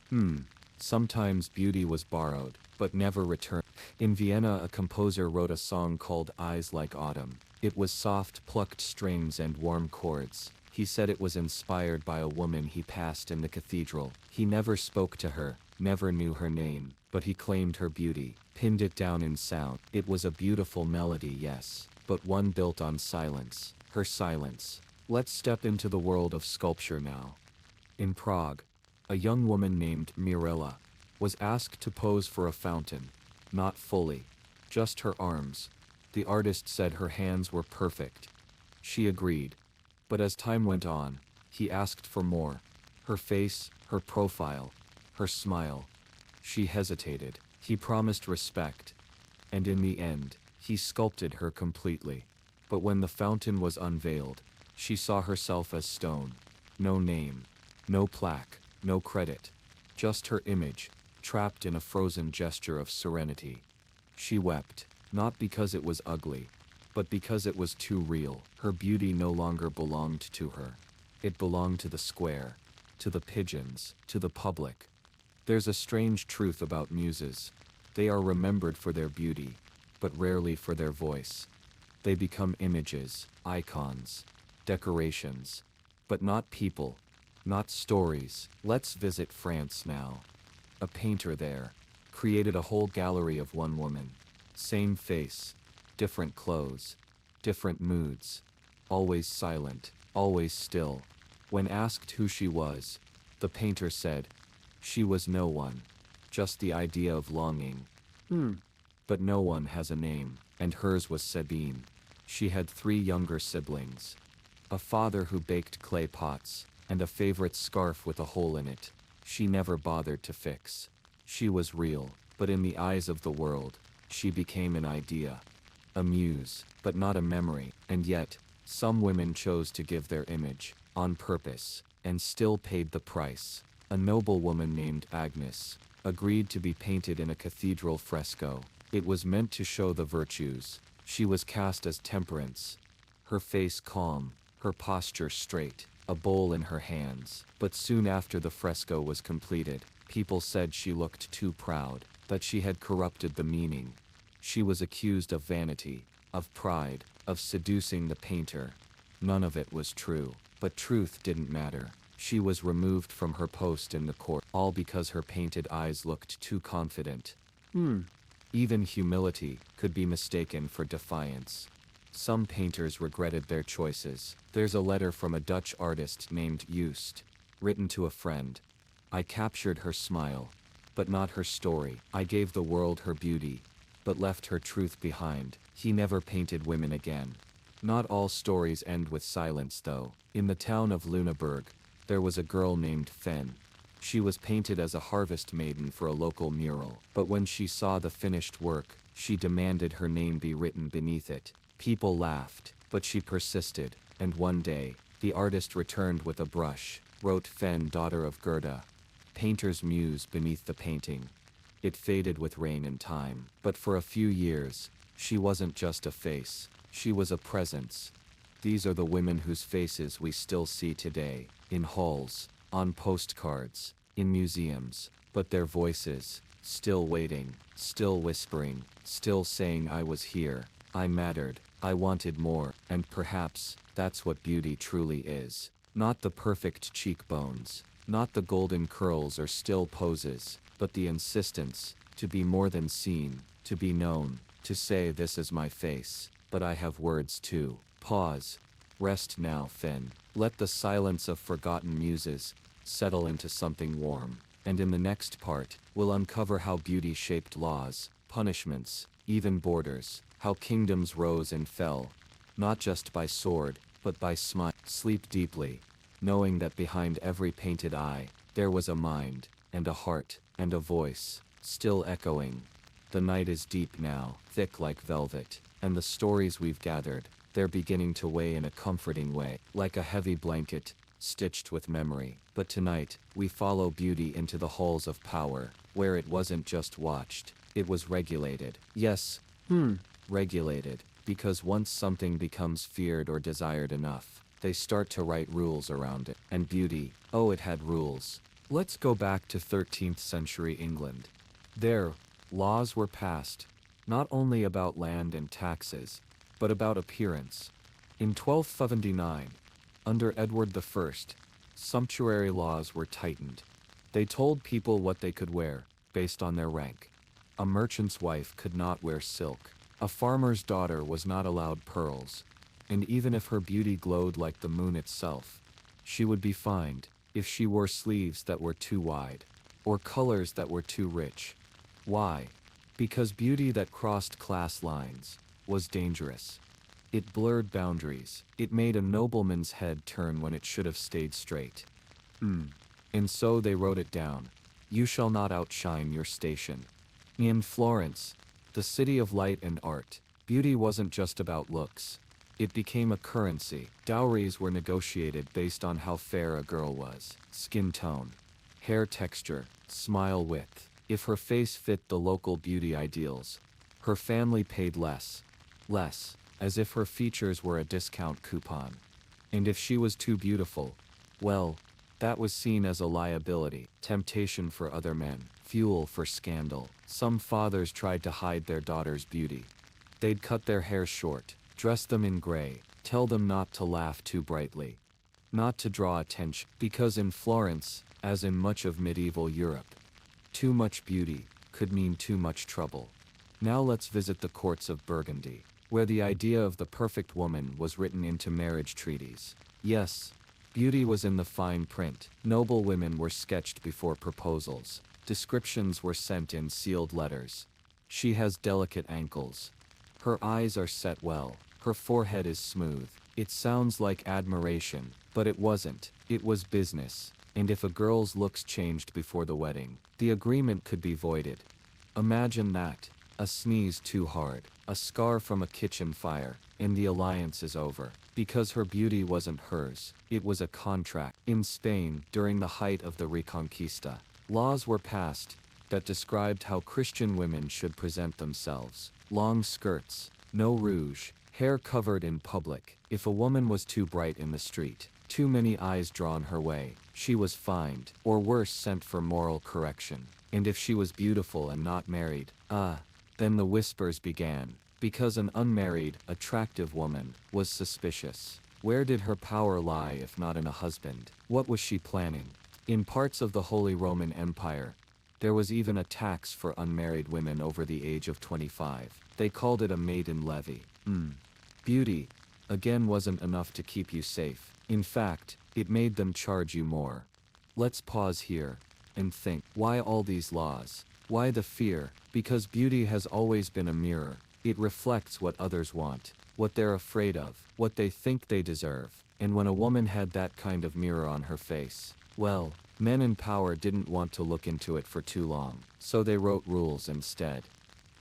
Sometimes beauty was borrowed, but never returned. In Vienna, a composer wrote a song called Eyes Like Autumn. It was soft, plucked strings and warm chords. He said it was inspired by a woman he passed in the cathedral. He never spoke to her, never knew her name, but he claimed her beauty, pinned it down in sound. It was a beautiful melody, yes, but one built on silence. Her silence. Let's step into the world of sculpture now. In Prague, a young woman named Mirella was asked to pose for a fountain. Not fully, just her arms. The artist said her hands were perfect. She agreed. But as time went on, he asked for more. Her face, her profile, her smile. She hesitated. He promised respect. And in the end, he sculpted her completely. But when the fountain was unveiled, she saw herself as stone. No name, no plaque, no credit. Just her image, trapped in a frozen gesture of serenity. She wept, not because it was ugly, but because it was too real. Her beauty no longer belonged to her. It belonged to the square, to the pigeons, to the public. There's a strange truth about muses. They are remembered for their beauty, but rarely for their voice. They become images, icons, decorations, but not people, not stories. Let's visit France now. A painter there created a whole gallery of one woman. Same face, different clothes, different moods, always silent, always still. When asked who she was, the painter said, she was no one, just the idea of longing. But no one has a name, and hers was Sabine. She had 3 younger siblings. A father who baked clay pots, and a favorite scarf with a hole in it. She never bothered to fix. She was real, but in the eyes of the world, she became an idea. A muse, but not a memory. And yet, Some women chose to give their image, on purpose, and still paid the price. A noblewoman named Agnes agreed to be painted in a cathedral fresco. It was meant to show the virtues. She was cast as temperance, her face calm, her posture straight, a bowl in her hands. But soon after the fresco was completed, people said she looked too proud, that she had corrupted the meaning. She was accused of vanity, of pride, of seducing the painter. None of it was true, but truth didn't matter. She was removed from her post in the court, all because her painted eyes looked too confident. Even humility could be mistaken for defiance. Some painters regretted their choices. There's a letter from a Dutch artist named Joost, written to a friend. I captured her smile, but not her story. I gave the world her beauty, but left her truth behind. He never painted women again. Not all stories end with silence though. In the town of Lüneburg, there was a girl named Fen. She was painted as a harvest maiden for a local mural, but when she saw the finished work, she demanded her name be written beneath it. People laughed, but she persisted, and one day, the artist returned with a brush, wrote Fen, daughter of Gerda, painter's muse, beneath the painting. It faded with rain and time, but for a few years, she wasn't just a face, she was a presence. These are the women whose faces we still see today, in halls, on postcards, in museums, but their voices, still waiting, still whispering, still saying I was here, I mattered, I wanted more, and perhaps, that's what beauty truly is. Not the perfect cheekbones, not the golden curls or still poses, but the insistence, to be more than seen, to be known, to say this is my face, but I have words too. Pause. Rest now, Finn. Let the silence of forgotten muses settle into something warm. And in the next part, we'll uncover how beauty shaped laws, punishments, even borders, how kingdoms rose and fell, not just by sword, but by smile. Sleep deeply, knowing that behind every painted eye, there was a mind, and a heart, and a voice, still echoing. The night is deep now, thick like velvet, and the stories we've gathered, they're beginning to weigh in a comforting way, like a heavy blanket, stitched with memory. But tonight, we follow beauty into the halls of power, where it wasn't just watched, it was regulated. Yes, regulated, because once something becomes feared or desired enough, they start to write rules around it. And beauty, oh, it had rules. Let's go back to 13th century England. There, laws were passed, not only about land and taxes, but about appearance. In 1279, under Edward I, sumptuary laws were tightened. They told people what they could wear, based on their rank. A merchant's wife could not wear silk. A farmer's daughter was not allowed pearls. And even if her beauty glowed like the moon itself, she would be fined if she wore sleeves that were too wide, or colors that were too rich. Why? Because beauty that crossed class lines was dangerous. It blurred boundaries. It made a nobleman's head turn when it should have stayed straight. And so they wrote it down. You shall not outshine your station. In Florence, the city of light and art, beauty wasn't just about looks. It became a currency. Dowries were negotiated based on how fair a girl was, skin tone, hair texture, smile width. If her face fit the local beauty ideals, her family paid less, as if her features were a discount coupon. And if she was too beautiful, well, that was seen as a liability, temptation for other men, fuel for scandal. Some fathers tried to hide their daughters' beauty. They'd cut their hair short, dress them in gray, tell them not to laugh too brightly, not to draw attention, because in Florence, as in much of medieval Europe, too much beauty could mean too much trouble. Now let's visit the courts of Burgundy, where the idea of the perfect woman was written into marriage treaties. Yes, beauty was in the fine print. Noble women were sketched before proposals. Descriptions were sent in sealed letters. She has delicate ankles. Her eyes are set well. Her forehead is smooth. It sounds like admiration, but it wasn't. It was business. And if a girl's looks changed before the wedding, the agreement could be voided. Imagine that. A sneeze too hard, a scar from a kitchen fire, and the alliance is over. because her beauty wasn't hers, it was a contract. In Spain, during the height of the Reconquista, laws were passed that described how Christian women should present themselves. Long skirts, no rouge, hair covered in public. If a woman was too bright in the street, too many eyes drawn her way, she was fined, or worse, sent for moral correction. And if she was beautiful and not married, then the whispers began, because an unmarried, attractive woman was suspicious. Where did her power lie if not in a husband? What was she planning? In parts of the Holy Roman Empire, there was even a tax for unmarried women over the age of 25. They called it a maiden levy. Beauty, again, wasn't enough to keep you safe. In fact, it made them charge you more. Let's pause here and think, why all these laws? Why the fear? Because beauty has always been a mirror. It reflects what others want, what they're afraid of, what they think they deserve. And when a woman had that kind of mirror on her face, well, men in power didn't want to look into it for too long, so they wrote rules instead.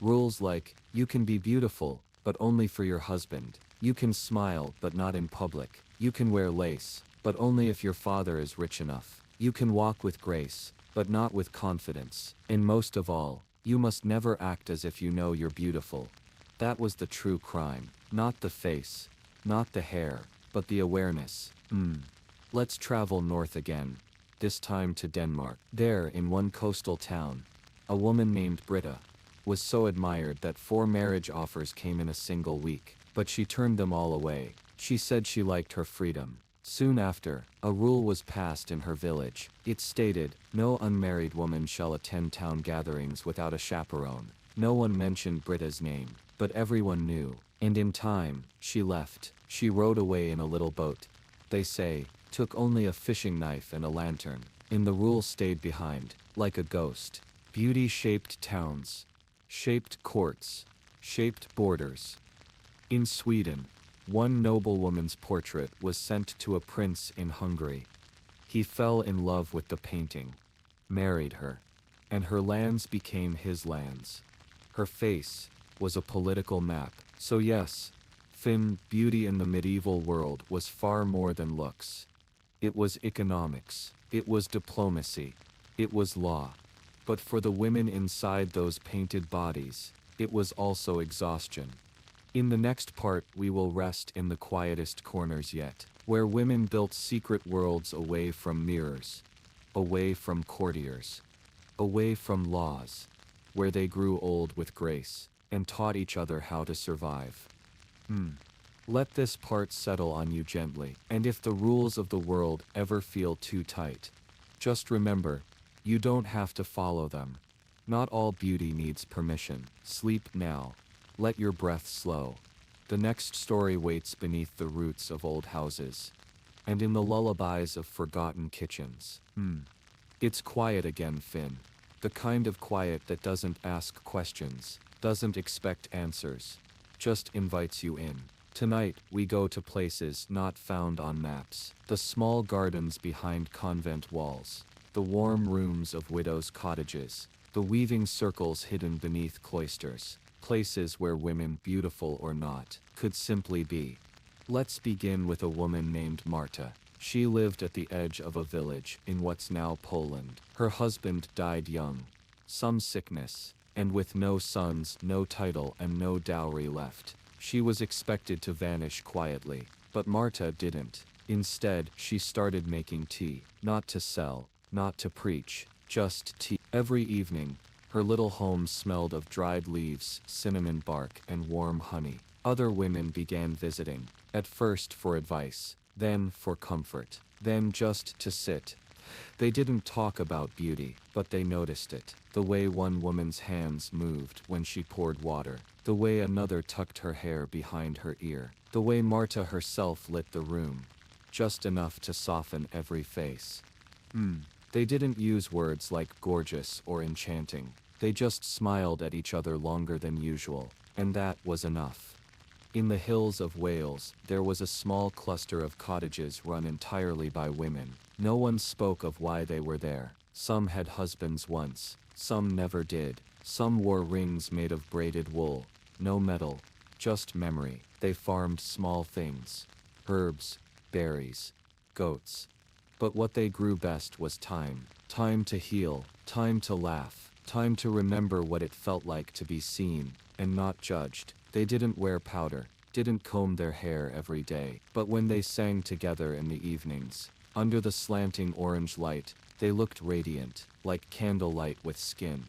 Rules like, you can be beautiful, but only for your husband. You can smile, but not in public. You can wear lace, but only if your father is rich enough. You can walk with grace, but not with confidence. And most of all, you must never act as if you know you're beautiful. That was the true crime. Not the face, not the hair, but the awareness. Let's travel north again, this time to Denmark. There, in one coastal town, a woman named Britta was so admired that 4 marriage offers came in a single week, but she turned them all away. She said she liked her freedom. Soon after, a rule was passed in her village. It stated, no unmarried woman shall attend town gatherings without a chaperone. No one mentioned Britta's name, but everyone knew. And in time, she left. She rowed away in a little boat. They say, took only a fishing knife and a lantern. And the rule stayed behind, like a ghost. Beauty shaped towns, shaped courts, shaped borders. In Sweden, one noblewoman's portrait was sent to a prince in Hungary. He fell in love with the painting, married her, and her lands became his lands. Her face was a political map. So yes, beauty in the medieval world was far more than looks. It was economics, it was diplomacy, it was law. But for the women inside those painted bodies, it was also exhaustion. In the next part, we will rest in the quietest corners yet, where women built secret worlds away from mirrors, away from courtiers, away from laws, where they grew old with grace, and taught each other how to survive. Let this part settle on you gently, and if the rules of the world ever feel too tight, just remember, you don't have to follow them. Not all beauty needs permission. Sleep now. Let your breath slow. The next story waits beneath the roots of old houses, and in the lullabies of forgotten kitchens. It's quiet again, Finn. The kind of quiet that doesn't ask questions, doesn't expect answers, just invites you in. Tonight, we go to places not found on maps. The small gardens behind convent walls, the warm rooms of widows' cottages, the weaving circles hidden beneath cloisters, places where women, beautiful or not, could simply be. Let's begin with a woman named Marta. She lived at the edge of a village in what's now Poland. Her husband died young, some sickness, and with no sons, no title, and no dowry left. She was expected to vanish quietly, but Marta didn't. Instead, she started making tea, not to sell, not to preach, just tea. Every evening, her little home smelled of dried leaves, cinnamon bark, and warm honey. Other women began visiting, at first for advice, then for comfort, then just to sit. They didn't talk about beauty, but they noticed it. The way one woman's hands moved when she poured water, the way another tucked her hair behind her ear, the way Marta herself lit the room, just enough to soften every face. They didn't use words like gorgeous or enchanting. They just smiled at each other longer than usual, and that was enough. In the hills of Wales, there was a small cluster of cottages run entirely by women. No one spoke of why they were there. Some had husbands once, some never did. Some wore rings made of braided wool, no metal, just memory. They farmed small things. herbs, berries, goats. But what they grew best was time. Time to heal, time to laugh, time to remember what it felt like to be seen and not judged. They didn't wear powder, didn't comb their hair every day, but when they sang together in the evenings, under the slanting orange light, they looked radiant, like candlelight with skin.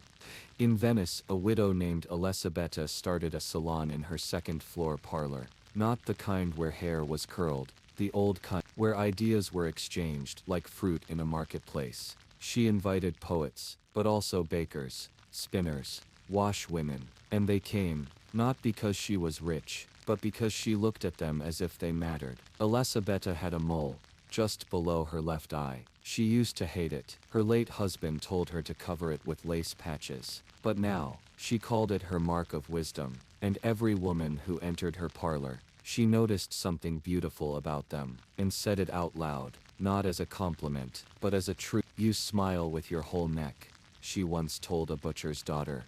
In Venice, a widow named Elisabetta started a salon in her second-floor parlor. Not the kind where hair was curled, the old kind where ideas were exchanged like fruit in a marketplace. She invited poets, but also bakers, spinners, washwomen, and they came, not because she was rich, but because she looked at them as if they mattered. Elisabetta had a mole, just below her left eye. She used to hate it. Her late husband told her to cover it with lace patches. But now, she called it her mark of wisdom, and every woman who entered her parlor, she noticed something beautiful about them, and said it out loud, not as a compliment, but as a truth. "You smile with your whole neck," she once told a butcher's daughter.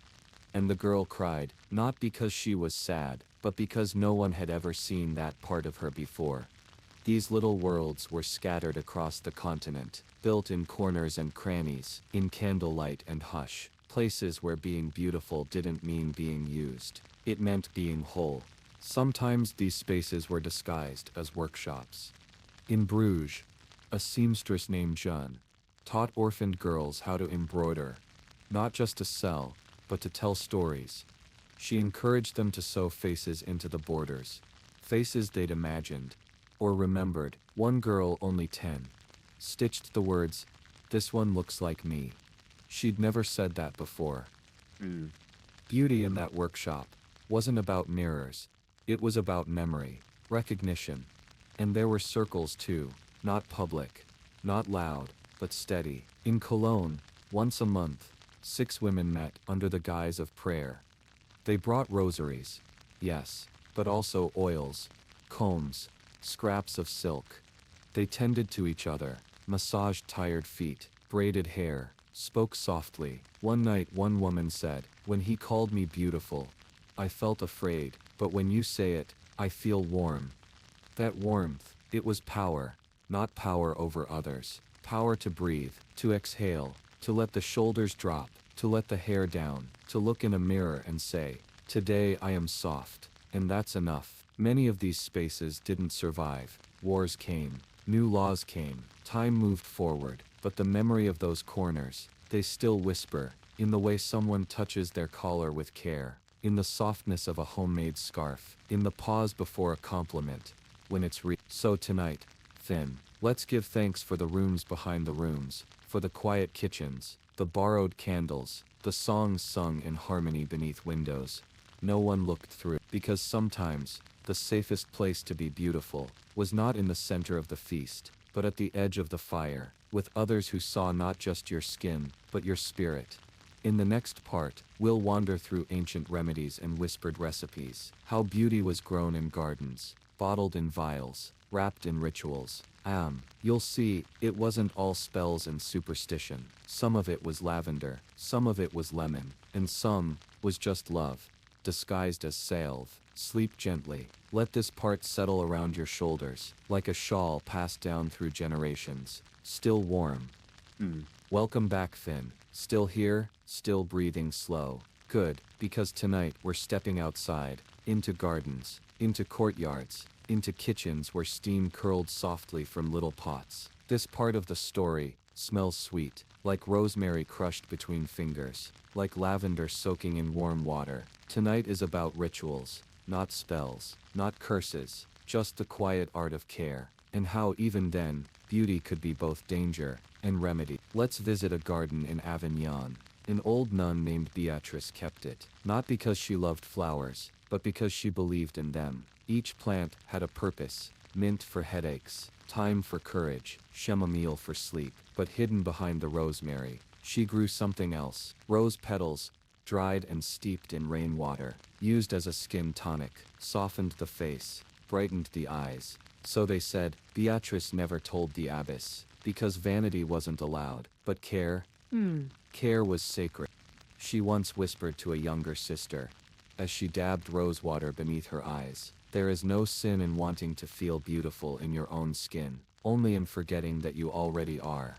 And the girl cried, not because she was sad, but because no one had ever seen that part of her before. These little worlds were scattered across the continent, built in corners and crannies, in candlelight and hush, places where being beautiful didn't mean being used. It meant being whole. Sometimes these spaces were disguised as workshops. In Bruges, a seamstress named Jeanne taught orphaned girls how to embroider, not just to sell, but to tell stories. She encouraged them to sew faces into the borders, faces they'd imagined, or remembered. One girl, only 10, stitched the words, "This one looks like me." She'd never said that before. Beauty in that workshop wasn't about mirrors. It was about memory, recognition. And there were circles too, not public, not loud, but steady. In Cologne, once a month, 6 women met under the guise of prayer. They brought rosaries, yes, but also oils, combs, scraps of silk. They tended to each other, massaged tired feet, braided hair, spoke softly. One night one woman said, "When he called me beautiful, I felt afraid, but when you say it, I feel warm." That warmth, it was power, not power over others. Power to breathe, to exhale, to let the shoulders drop, to let the hair down, to look in a mirror and say, "Today I am soft," and that's enough. Many of these spaces didn't survive. Wars came, new laws came, time moved forward, but the memory of those corners, they still whisper, in the way someone touches their collar with care, in the softness of a homemade scarf, in the pause before a compliment, when it's So tonight, Finn, let's give thanks for the rooms behind the rooms, for the quiet kitchens, the borrowed candles, the songs sung in harmony beneath windows no one looked through, because sometimes, the safest place to be beautiful was not in the center of the feast, but at the edge of the fire, with others who saw not just your skin, but your spirit. In the next part, we'll wander through ancient remedies and whispered recipes, how beauty was grown in gardens, bottled in vials, wrapped in rituals. You'll see, it wasn't all spells and superstition. Some of it was lavender, some of it was lemon, and some was just love, disguised as salve. Sleep gently. Let this part settle around your shoulders, like a shawl passed down through generations. Still warm. Welcome back, Finn. Still here, still breathing slow. Good, because tonight we're stepping outside, into gardens, into courtyards, into kitchens where steam curled softly from little pots. This part of the story smells sweet, like rosemary crushed between fingers, like lavender soaking in warm water. Tonight is about rituals, not spells, not curses, just the quiet art of care, and how even then, beauty could be both danger and remedy. Let's visit a garden in Avignon. An old nun named Beatrice kept it, not because she loved flowers, but because she believed in them. Each plant had a purpose: mint for headaches, thyme for courage, chamomile for sleep. But hidden behind the rosemary, she grew something else: rose petals, dried and steeped in rainwater, used as a skin tonic, softened the face, brightened the eyes. So they said. Beatrice never told the abbess, because vanity wasn't allowed, but care? Care was sacred. She once whispered to a younger sister, as she dabbed rosewater beneath her eyes, There is no sin in wanting to feel beautiful in your own skin, only in forgetting that you already are.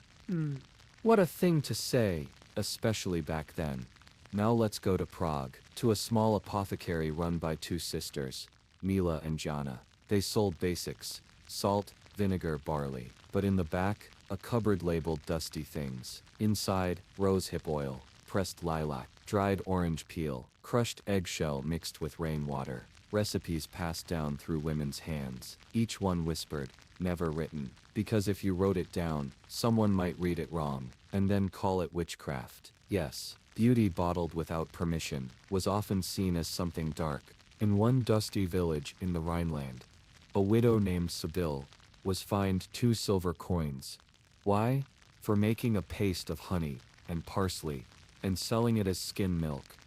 What a thing to say, especially back then. Now let's go to Prague, to a small apothecary run by two sisters, Mila and Jana. They sold basics: salt, vinegar, barley. But in the back, a cupboard labeled dusty things. Inside, rosehip oil, pressed lilac, dried orange peel, crushed eggshell mixed with rainwater. Recipes passed down through women's hands. Each one whispered, never written, because if you wrote it down, someone might read it wrong, and then call it witchcraft. Yes, beauty bottled without permission was often seen as something dark. In one dusty village in the Rhineland, a widow named Sibylle was fined 2 silver coins. Why? For making a paste of honey and parsley and selling it as skim milk.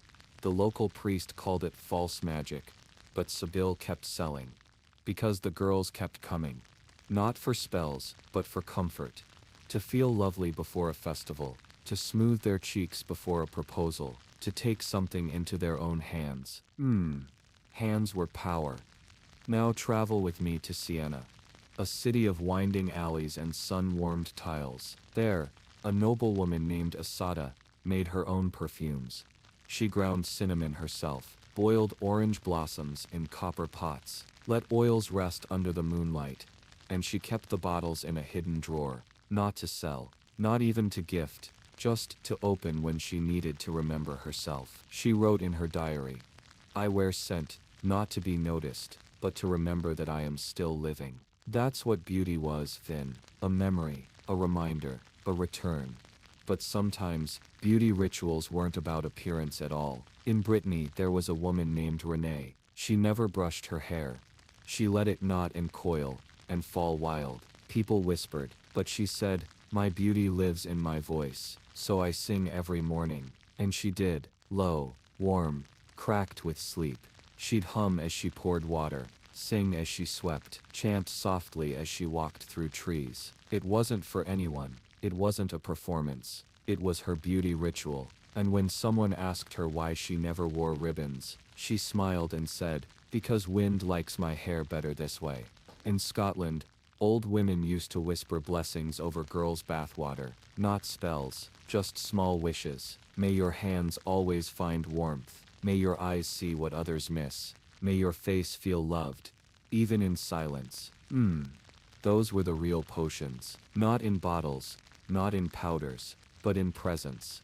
The local priest called it false magic, but Sibylle kept selling. Because the girls kept coming. Not for spells, but for comfort. To feel lovely before a festival, to smooth their cheeks before a proposal, to take something into their own hands. Hands were power. Now travel with me to Siena, a city of winding alleys and sun-warmed tiles. There, a noblewoman named Asada made her own perfumes. She ground cinnamon herself, boiled orange blossoms in copper pots, let oils rest under the moonlight, and she kept the bottles in a hidden drawer, not to sell, not even to gift, just to open when she needed to remember herself. She wrote in her diary, "I wear scent, not to be noticed, but to remember that I am still living." That's what beauty was, Finn. A memory, a reminder, a return. But sometimes, beauty rituals weren't about appearance at all. In Brittany, there was a woman named Renee. She never brushed her hair. She let it knot and coil, and fall wild. People whispered, but she said, "My beauty lives in my voice, so I sing every morning." And she did, low, warm, cracked with sleep. She'd hum as she poured water, sing as she swept, chant softly as she walked through trees. It wasn't for anyone. It wasn't a performance. It was her beauty ritual. And when someone asked her why she never wore ribbons, she smiled and said, "Because wind likes my hair better this way." In Scotland, old women used to whisper blessings over girls' bathwater, not spells, just small wishes. May your hands always find warmth. May your eyes see what others miss. May your face feel loved, even in silence. Those were the real potions. Not in bottles, not in powders, but in presence.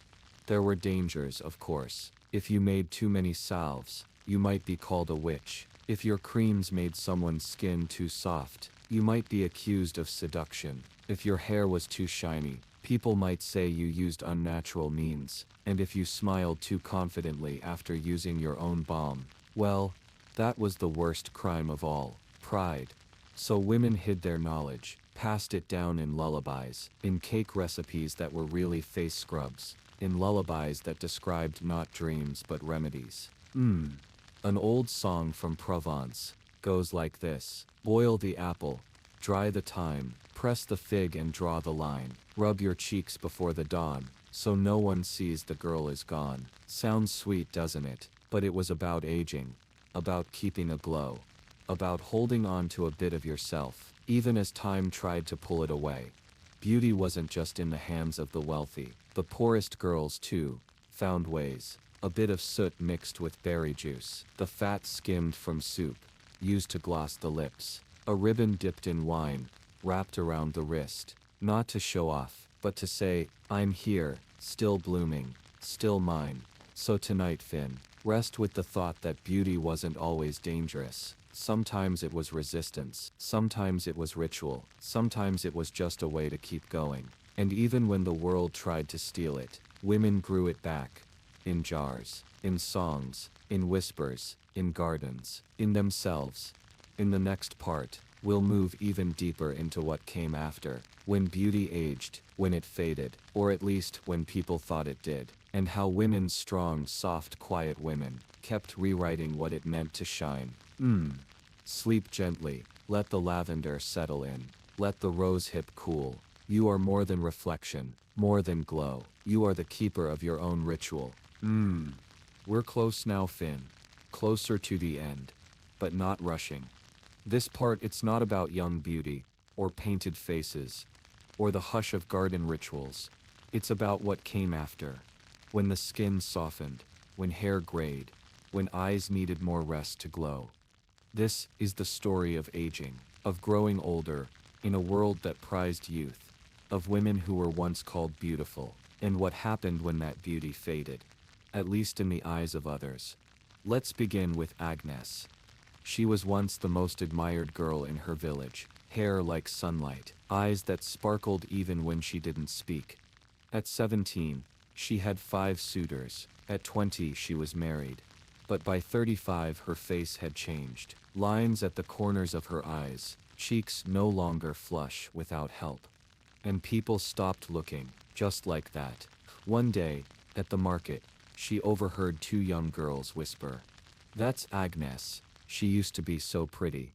There were dangers, of course. If you made too many salves, you might be called a witch. If your creams made someone's skin too soft, you might be accused of seduction. If your hair was too shiny, people might say you used unnatural means. And if you smiled too confidently after using your own balm, well, that was the worst crime of all, pride. So women hid their knowledge, passed it down in lullabies, in cake recipes that were really face scrubs, in lullabies that described not dreams but remedies. An old song from Provence goes like this: boil the apple, dry the thyme, press the fig and draw the line, rub your cheeks before the dawn, so no one sees the girl is gone. Sounds sweet, doesn't it? But it was about aging, about keeping a glow, about holding on to a bit of yourself, even as time tried to pull it away. Beauty wasn't just in the hands of the wealthy. The poorest girls, too, found ways. A bit of soot mixed with berry juice, the fat skimmed from soup, used to gloss the lips, a ribbon dipped in wine, wrapped around the wrist, not to show off, but to say, "I'm here, still blooming, still mine." So tonight, Finn, rest with the thought that beauty wasn't always dangerous. Sometimes it was resistance, sometimes it was ritual, sometimes it was just a way to keep going. And even when the world tried to steal it, women grew it back. In jars, in songs, in whispers, in gardens, in themselves. In the next part, we'll move even deeper into what came after, when beauty aged, when it faded, or at least when people thought it did, and how women, strong, soft, quiet women, kept rewriting what it meant to shine. Sleep gently, let the lavender settle in, let the rosehip cool. You are more than reflection, more than glow. You are the keeper of your own ritual. We're close now, Finn. Closer to the end. but not rushing. This part, it's not about young beauty, or painted faces, or the hush of garden rituals. It's about what came after. When the skin softened, when hair grayed, when eyes needed more rest to glow. This is the story of aging, of growing older, in a world that prized youth, of women who were once called beautiful, and what happened when that beauty faded, at least in the eyes of others. Let's begin with Agnes. She was once the most admired girl in her village, hair like sunlight, eyes that sparkled even when she didn't speak. At 17, she had 5 suitors, at 20 she was married. But by 35 her face had changed, lines at the corners of her eyes, cheeks no longer flush without help. And people stopped looking, just like that. One day, at the market, she overheard 2 young girls whisper, "That's Agnes, she used to be so pretty."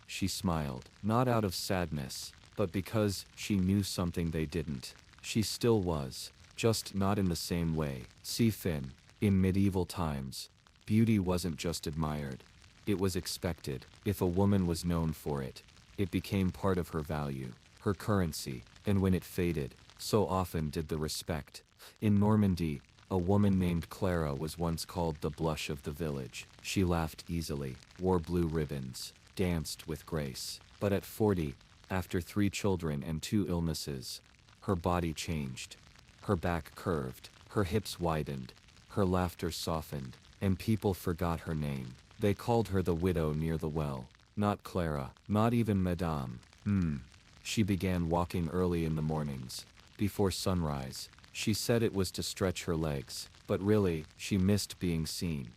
She smiled, not out of sadness, but because she knew something they didn't. She still was, just not in the same way. See Finn. In medieval times, beauty wasn't just admired, it was expected. If a woman was known for it, it became part of her value, her currency, and when it faded, so often did the respect. In Normandy, a woman named Clara was once called the blush of the village. She laughed easily, wore blue ribbons, danced with grace. But at 40, after 3 children and 2 illnesses, her body changed. Her back curved, her hips widened, her laughter softened, and people forgot her name. They called her the widow near the well. Not Clara, not even Madame. She began walking early in the mornings, before sunrise. She said it was to stretch her legs, but really, she missed being seen.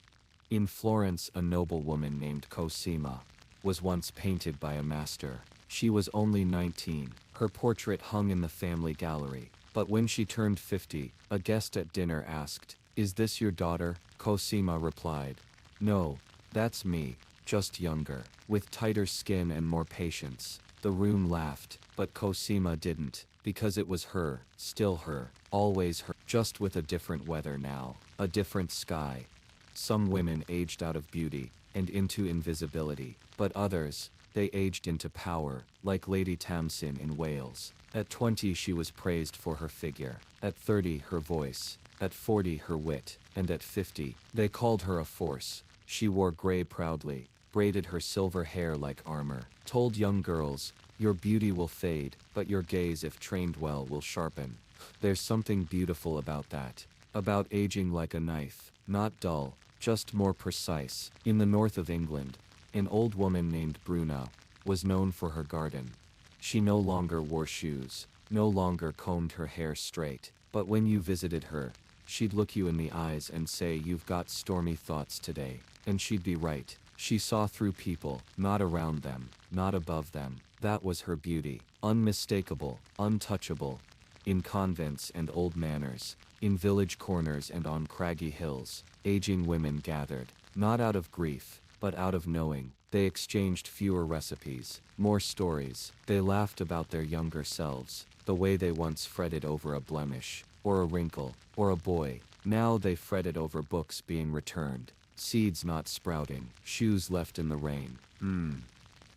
In Florence, a noblewoman named Cosima was once painted by a master. She was only 19. Her portrait hung in the family gallery. But when she turned 50, a guest at dinner asked, "Is this your daughter?" Cosima replied, "No, that's me, just younger, with tighter skin and more patience." The room laughed, but Cosima didn't, because it was her, still her, always her, just with a different weather now, a different sky. Some women aged out of beauty, and into invisibility, but others, they aged into power, like Lady Tamsin in Wales. At 20 she was praised for her figure, at 30 her voice, at 40 her wit, and at 50, they called her a force. She wore gray proudly, braided her silver hair like armor, told young girls, "Your beauty will fade, but your gaze if trained well will sharpen." There's something beautiful about that, about aging like a knife, not dull, just more precise. In the north of England, an old woman named Bruna was known for her garden. She no longer wore shoes, no longer combed her hair straight, but when you visited her, she'd look you in the eyes and say, "You've got stormy thoughts today." And she'd be right. She saw through people, not around them, not above them. That was her beauty, unmistakable, untouchable. In convents and old manors, in village corners and on craggy hills, aging women gathered, not out of grief, but out of knowing. They exchanged fewer recipes, more stories. They laughed about their younger selves, the way they once fretted over a blemish, or a wrinkle, or a boy. Now they fretted over books being returned, seeds not sprouting, shoes left in the rain.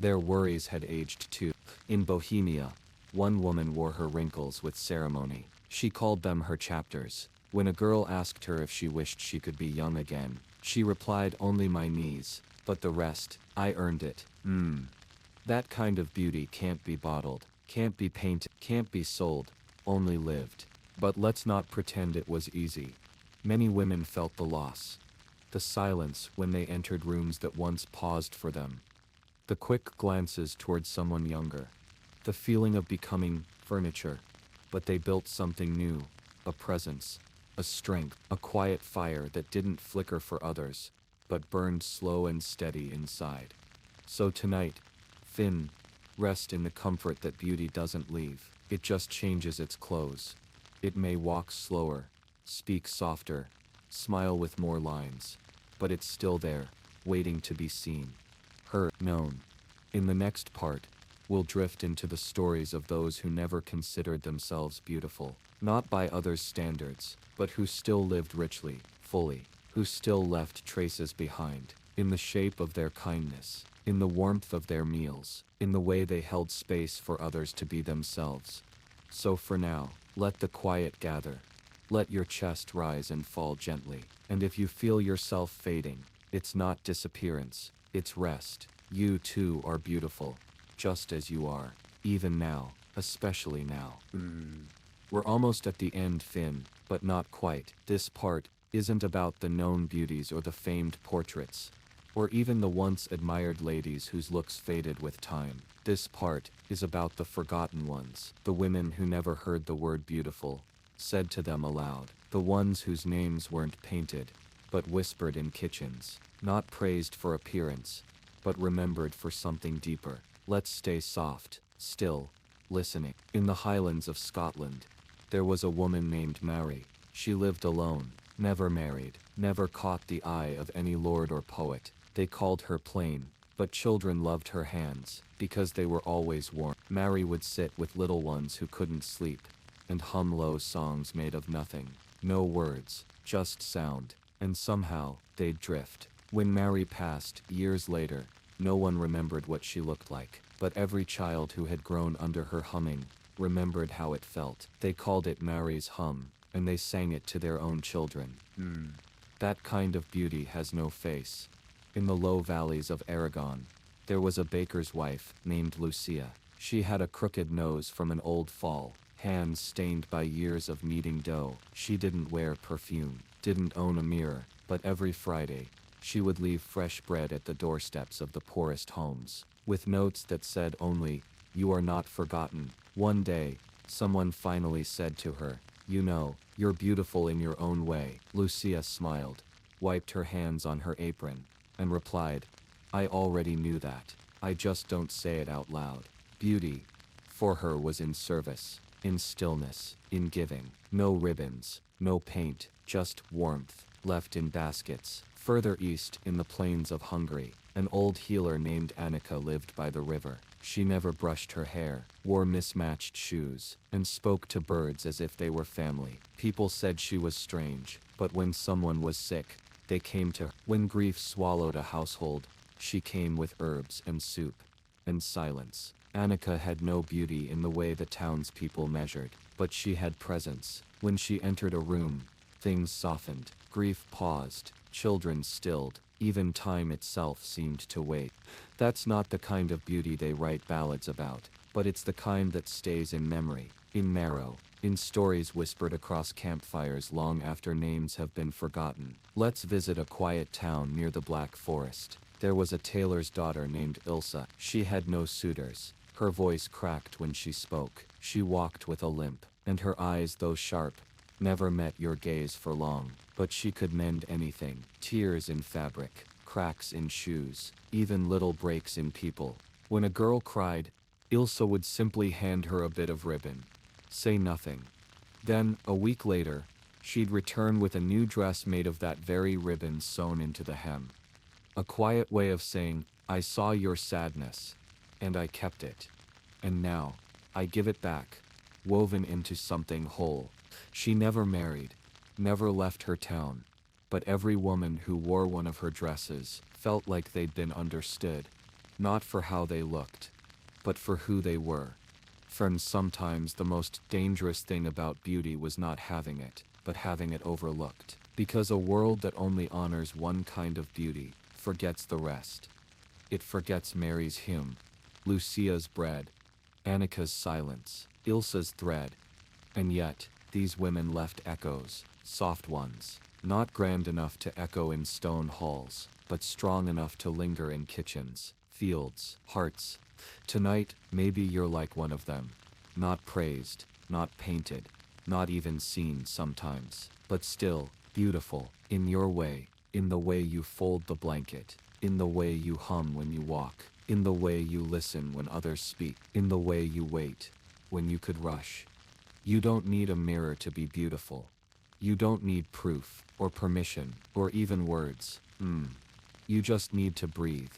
Their worries had aged too. In Bohemia, one woman wore her wrinkles with ceremony. She called them her chapters. When a girl asked her if she wished she could be young again, she replied, "Only my knees. But the rest, I earned it." That kind of beauty can't be bottled, can't be painted, can't be sold, only lived. But let's not pretend it was easy. Many women felt the loss. The silence when they entered rooms that once paused for them. The quick glances towards someone younger. The feeling of becoming furniture. But they built something new, a presence, a strength, a quiet fire that didn't flicker for others, but burned slow and steady inside. So tonight, Finn, rest in the comfort that beauty doesn't leave. It just changes its clothes. It may walk slower, speak softer, smile with more lines, but it's still there, waiting to be seen, heard, known. In the next part, we'll drift into the stories of those who never considered themselves beautiful, not by others' standards, but who still lived richly, fully, who still left traces behind. in the shape of their kindness, in the warmth of their meals, in the way they held space for others to be themselves. So for now, let the quiet gather. Let your chest rise and fall gently. And if you feel yourself fading, it's not disappearance, it's rest. You too are beautiful, just as you are, even now, especially now. We're almost at the end, Finn, but not quite. This part isn't about the known beauties or the famed portraits, or even the once admired ladies whose looks faded with time. This part is about the forgotten ones, the women who never heard the word beautiful said to them aloud, the ones whose names weren't painted, but whispered in kitchens, not praised for appearance, but remembered for something deeper. Let's stay soft, still, listening. In the Highlands of Scotland, there was a woman named Mary. She lived alone, never married, never caught the eye of any lord or poet. They called her plain, but children loved her hands, because they were always warm. Mary would sit with little ones who couldn't sleep, and hum low songs made of nothing. No words, just sound, and somehow, they'd drift. When Mary passed, years later, no one remembered what she looked like, but every child who had grown under her humming remembered how it felt. They called it Mary's hum, and they sang it to their own children. That kind of beauty has no face. In the low valleys of Aragon, there was a baker's wife named Lucia. She had a crooked nose from an old fall, hands stained by years of kneading dough. She didn't wear perfume, didn't own a mirror, but every Friday, she would leave fresh bread at the doorsteps of the poorest homes, with notes that said only, "You are not forgotten." One day, someone finally said to her, "You know, you're beautiful in your own way." Lucia smiled, wiped her hands on her apron, and replied, "I already knew that. I just don't say it out loud." Beauty, for her, was in service, in stillness, in giving. No ribbons, no paint, just warmth, left in baskets. Further east, in the plains of Hungary, an old healer named Annika lived by the river. She never brushed her hair, wore mismatched shoes, and spoke to birds as if they were family. People said she was strange, but when someone was sick, they came to her. When grief swallowed a household, she came with herbs and soup, and silence. Annika had no beauty in the way the townspeople measured, but she had presence. When she entered a room, things softened, grief paused, children stilled, even time itself seemed to wait. That's not the kind of beauty they write ballads about, but it's the kind that stays in memory, in marrow, in stories whispered across campfires long after names have been forgotten. Let's visit a quiet town near the Black Forest. There was a tailor's daughter named Ilsa. She had no suitors. Her voice cracked when she spoke. She walked with a limp, and her eyes, though sharp, never met your gaze for long. But she could mend anything. Tears in fabric, cracks in shoes, even little breaks in people. When a girl cried, Ilsa would simply hand her a bit of ribbon. Say nothing. Then, a week later, she'd return with a new dress made of that very ribbon sewn into the hem. A quiet way of saying, "I saw your sadness, and I kept it. And now, I give it back, woven into something whole." She never married, never left her town, but every woman who wore one of her dresses felt like they'd been understood, not for how they looked, but for who they were. Friends, sometimes the most dangerous thing about beauty was not having it, but having it overlooked. Because a world that only honors one kind of beauty forgets the rest. It forgets Mary's hymn, Lucia's bread, Annika's silence, Ilsa's thread. And yet, these women left echoes, soft ones, not grand enough to echo in stone halls, but strong enough to linger in kitchens, fields, hearts. Tonight, maybe you're like one of them. Not praised, not painted, not even seen sometimes, but still, beautiful, in your way, in the way you fold the blanket, in the way you hum when you walk, in the way you listen when others speak, in the way you wait, when you could rush. You don't need a mirror to be beautiful. You don't need proof, or permission, or even words. You just need to breathe.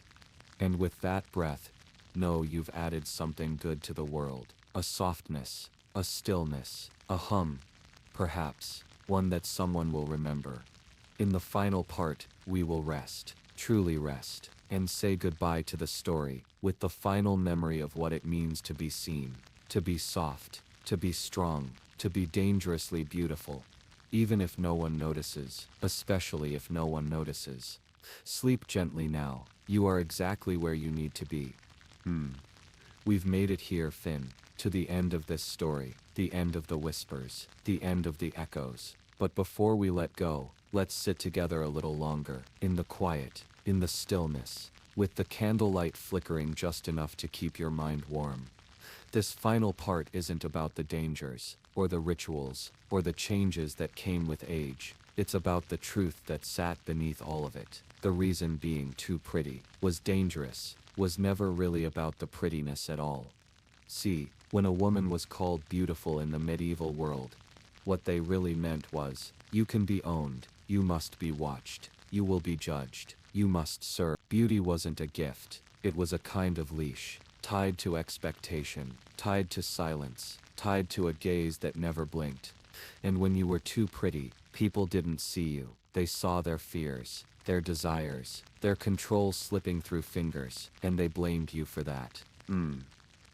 And with that breath, know you've added something good to the world. A softness, a stillness, a hum, perhaps, one that someone will remember. In the final part, we will rest. truly rest, and say goodbye to the story, with the final memory of what it means to be seen, to be soft, to be strong, to be dangerously beautiful. Even if no one notices, especially if no one notices. Sleep gently now, you are exactly where you need to be. We've made it here, Finn, to the end of this story, the end of the whispers, the end of the echoes. But before we let go, let's sit together a little longer, in the quiet, in the stillness, with the candlelight flickering just enough to keep your mind warm. This final part isn't about the dangers, or the rituals, or the changes that came with age. It's about the truth that sat beneath all of it. The reason being too pretty, was dangerous, was never really about the prettiness at all. See, when a woman was called beautiful in the medieval world, what they really meant was, you can be owned, you must be watched, you will be judged, you must serve. Beauty wasn't a gift, it was a kind of leash, tied to expectation, tied to silence, tied to a gaze that never blinked. And when you were too pretty, people didn't see you, they saw their fears, their desires, their control slipping through fingers, and they blamed you for that.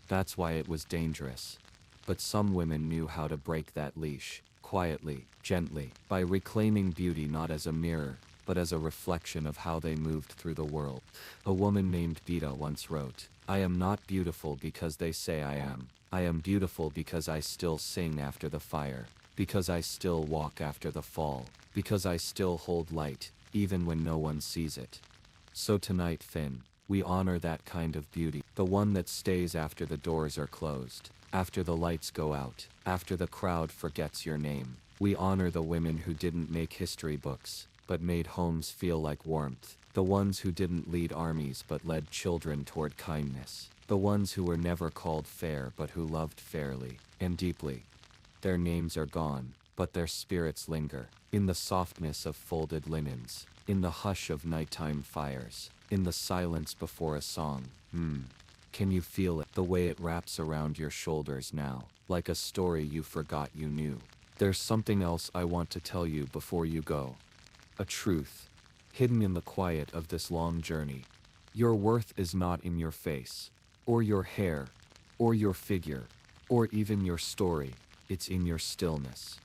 That's why it was dangerous. But some women knew how to break that leash, quietly, gently, by reclaiming beauty not as a mirror, but as a reflection of how they moved through the world. A woman named Beta once wrote, "I am not beautiful because they say I am. I am beautiful because I still sing after the fire, because I still walk after the fall, because I still hold light, even when no one sees it." So tonight, Finn, we honor that kind of beauty, the one that stays after the doors are closed, after the lights go out, after the crowd forgets your name. We honor the women who didn't make history books, but made homes feel like warmth, the ones who didn't lead armies but led children toward kindness, the ones who were never called fair but who loved fairly, and deeply. Their names are gone, but their spirits linger, in the softness of folded linens, in the hush of nighttime fires, in the silence before a song. Can you feel it, the way it wraps around your shoulders now, like a story you forgot you knew? There's something else I want to tell you before you go. A truth, hidden in the quiet of this long journey. Your worth is not in your face, or your hair, or your figure, or even your story. It's in your stillness,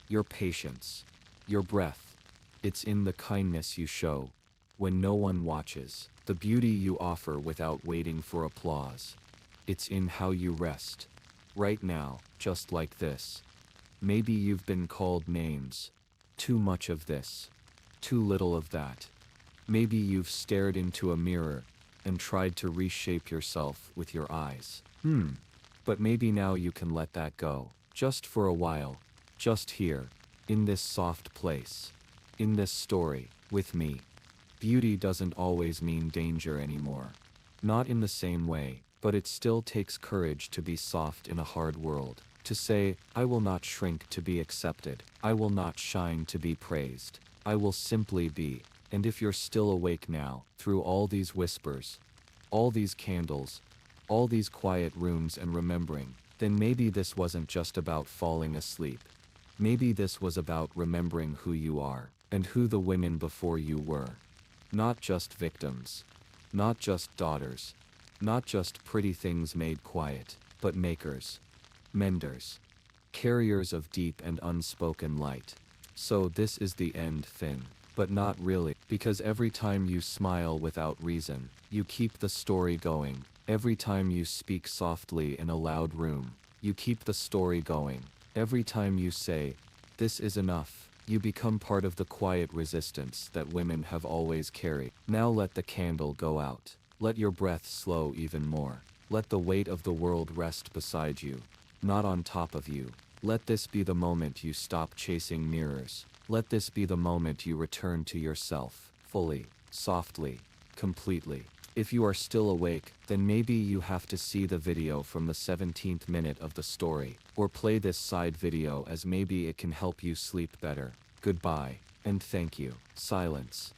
your patience, your breath. It's in the kindness you show when no one watches, the beauty you offer without waiting for applause. It's in how you rest, right now, just like this. Maybe you've been called names. Too much of this, too little of that. Maybe you've stared into a mirror and tried to reshape yourself with your eyes. But maybe now you can let that go, just for a while, just here, in this soft place, in this story, with me. Beauty doesn't always mean danger anymore. Not in the same way, but it still takes courage to be soft in a hard world. To say, I will not shrink to be accepted, I will not shine to be praised, I will simply be. And if you're still awake now, through all these whispers, all these candles, all these quiet rooms and remembering, then maybe this wasn't just about falling asleep. Maybe this was about remembering who you are, and who the women before you were. Not just victims, not just daughters, not just pretty things made quiet, but makers, menders, carriers of deep and unspoken light. So this is the end, Finn, but not really, because every time you smile without reason, you keep the story going. Every time you speak softly in a loud room, you keep the story going. Every time you say, "This is enough," you become part of the quiet resistance that women have always carried. Now let the candle go out. Let your breath slow even more. Let the weight of the world rest beside you, not on top of you. Let this be the moment you stop chasing mirrors. Let this be the moment you return to yourself, fully, softly, completely. If you are still awake, then maybe you have to see the video from the 17th minute of the story, or play this side video as maybe it can help you sleep better. Goodbye, and thank you. Silence.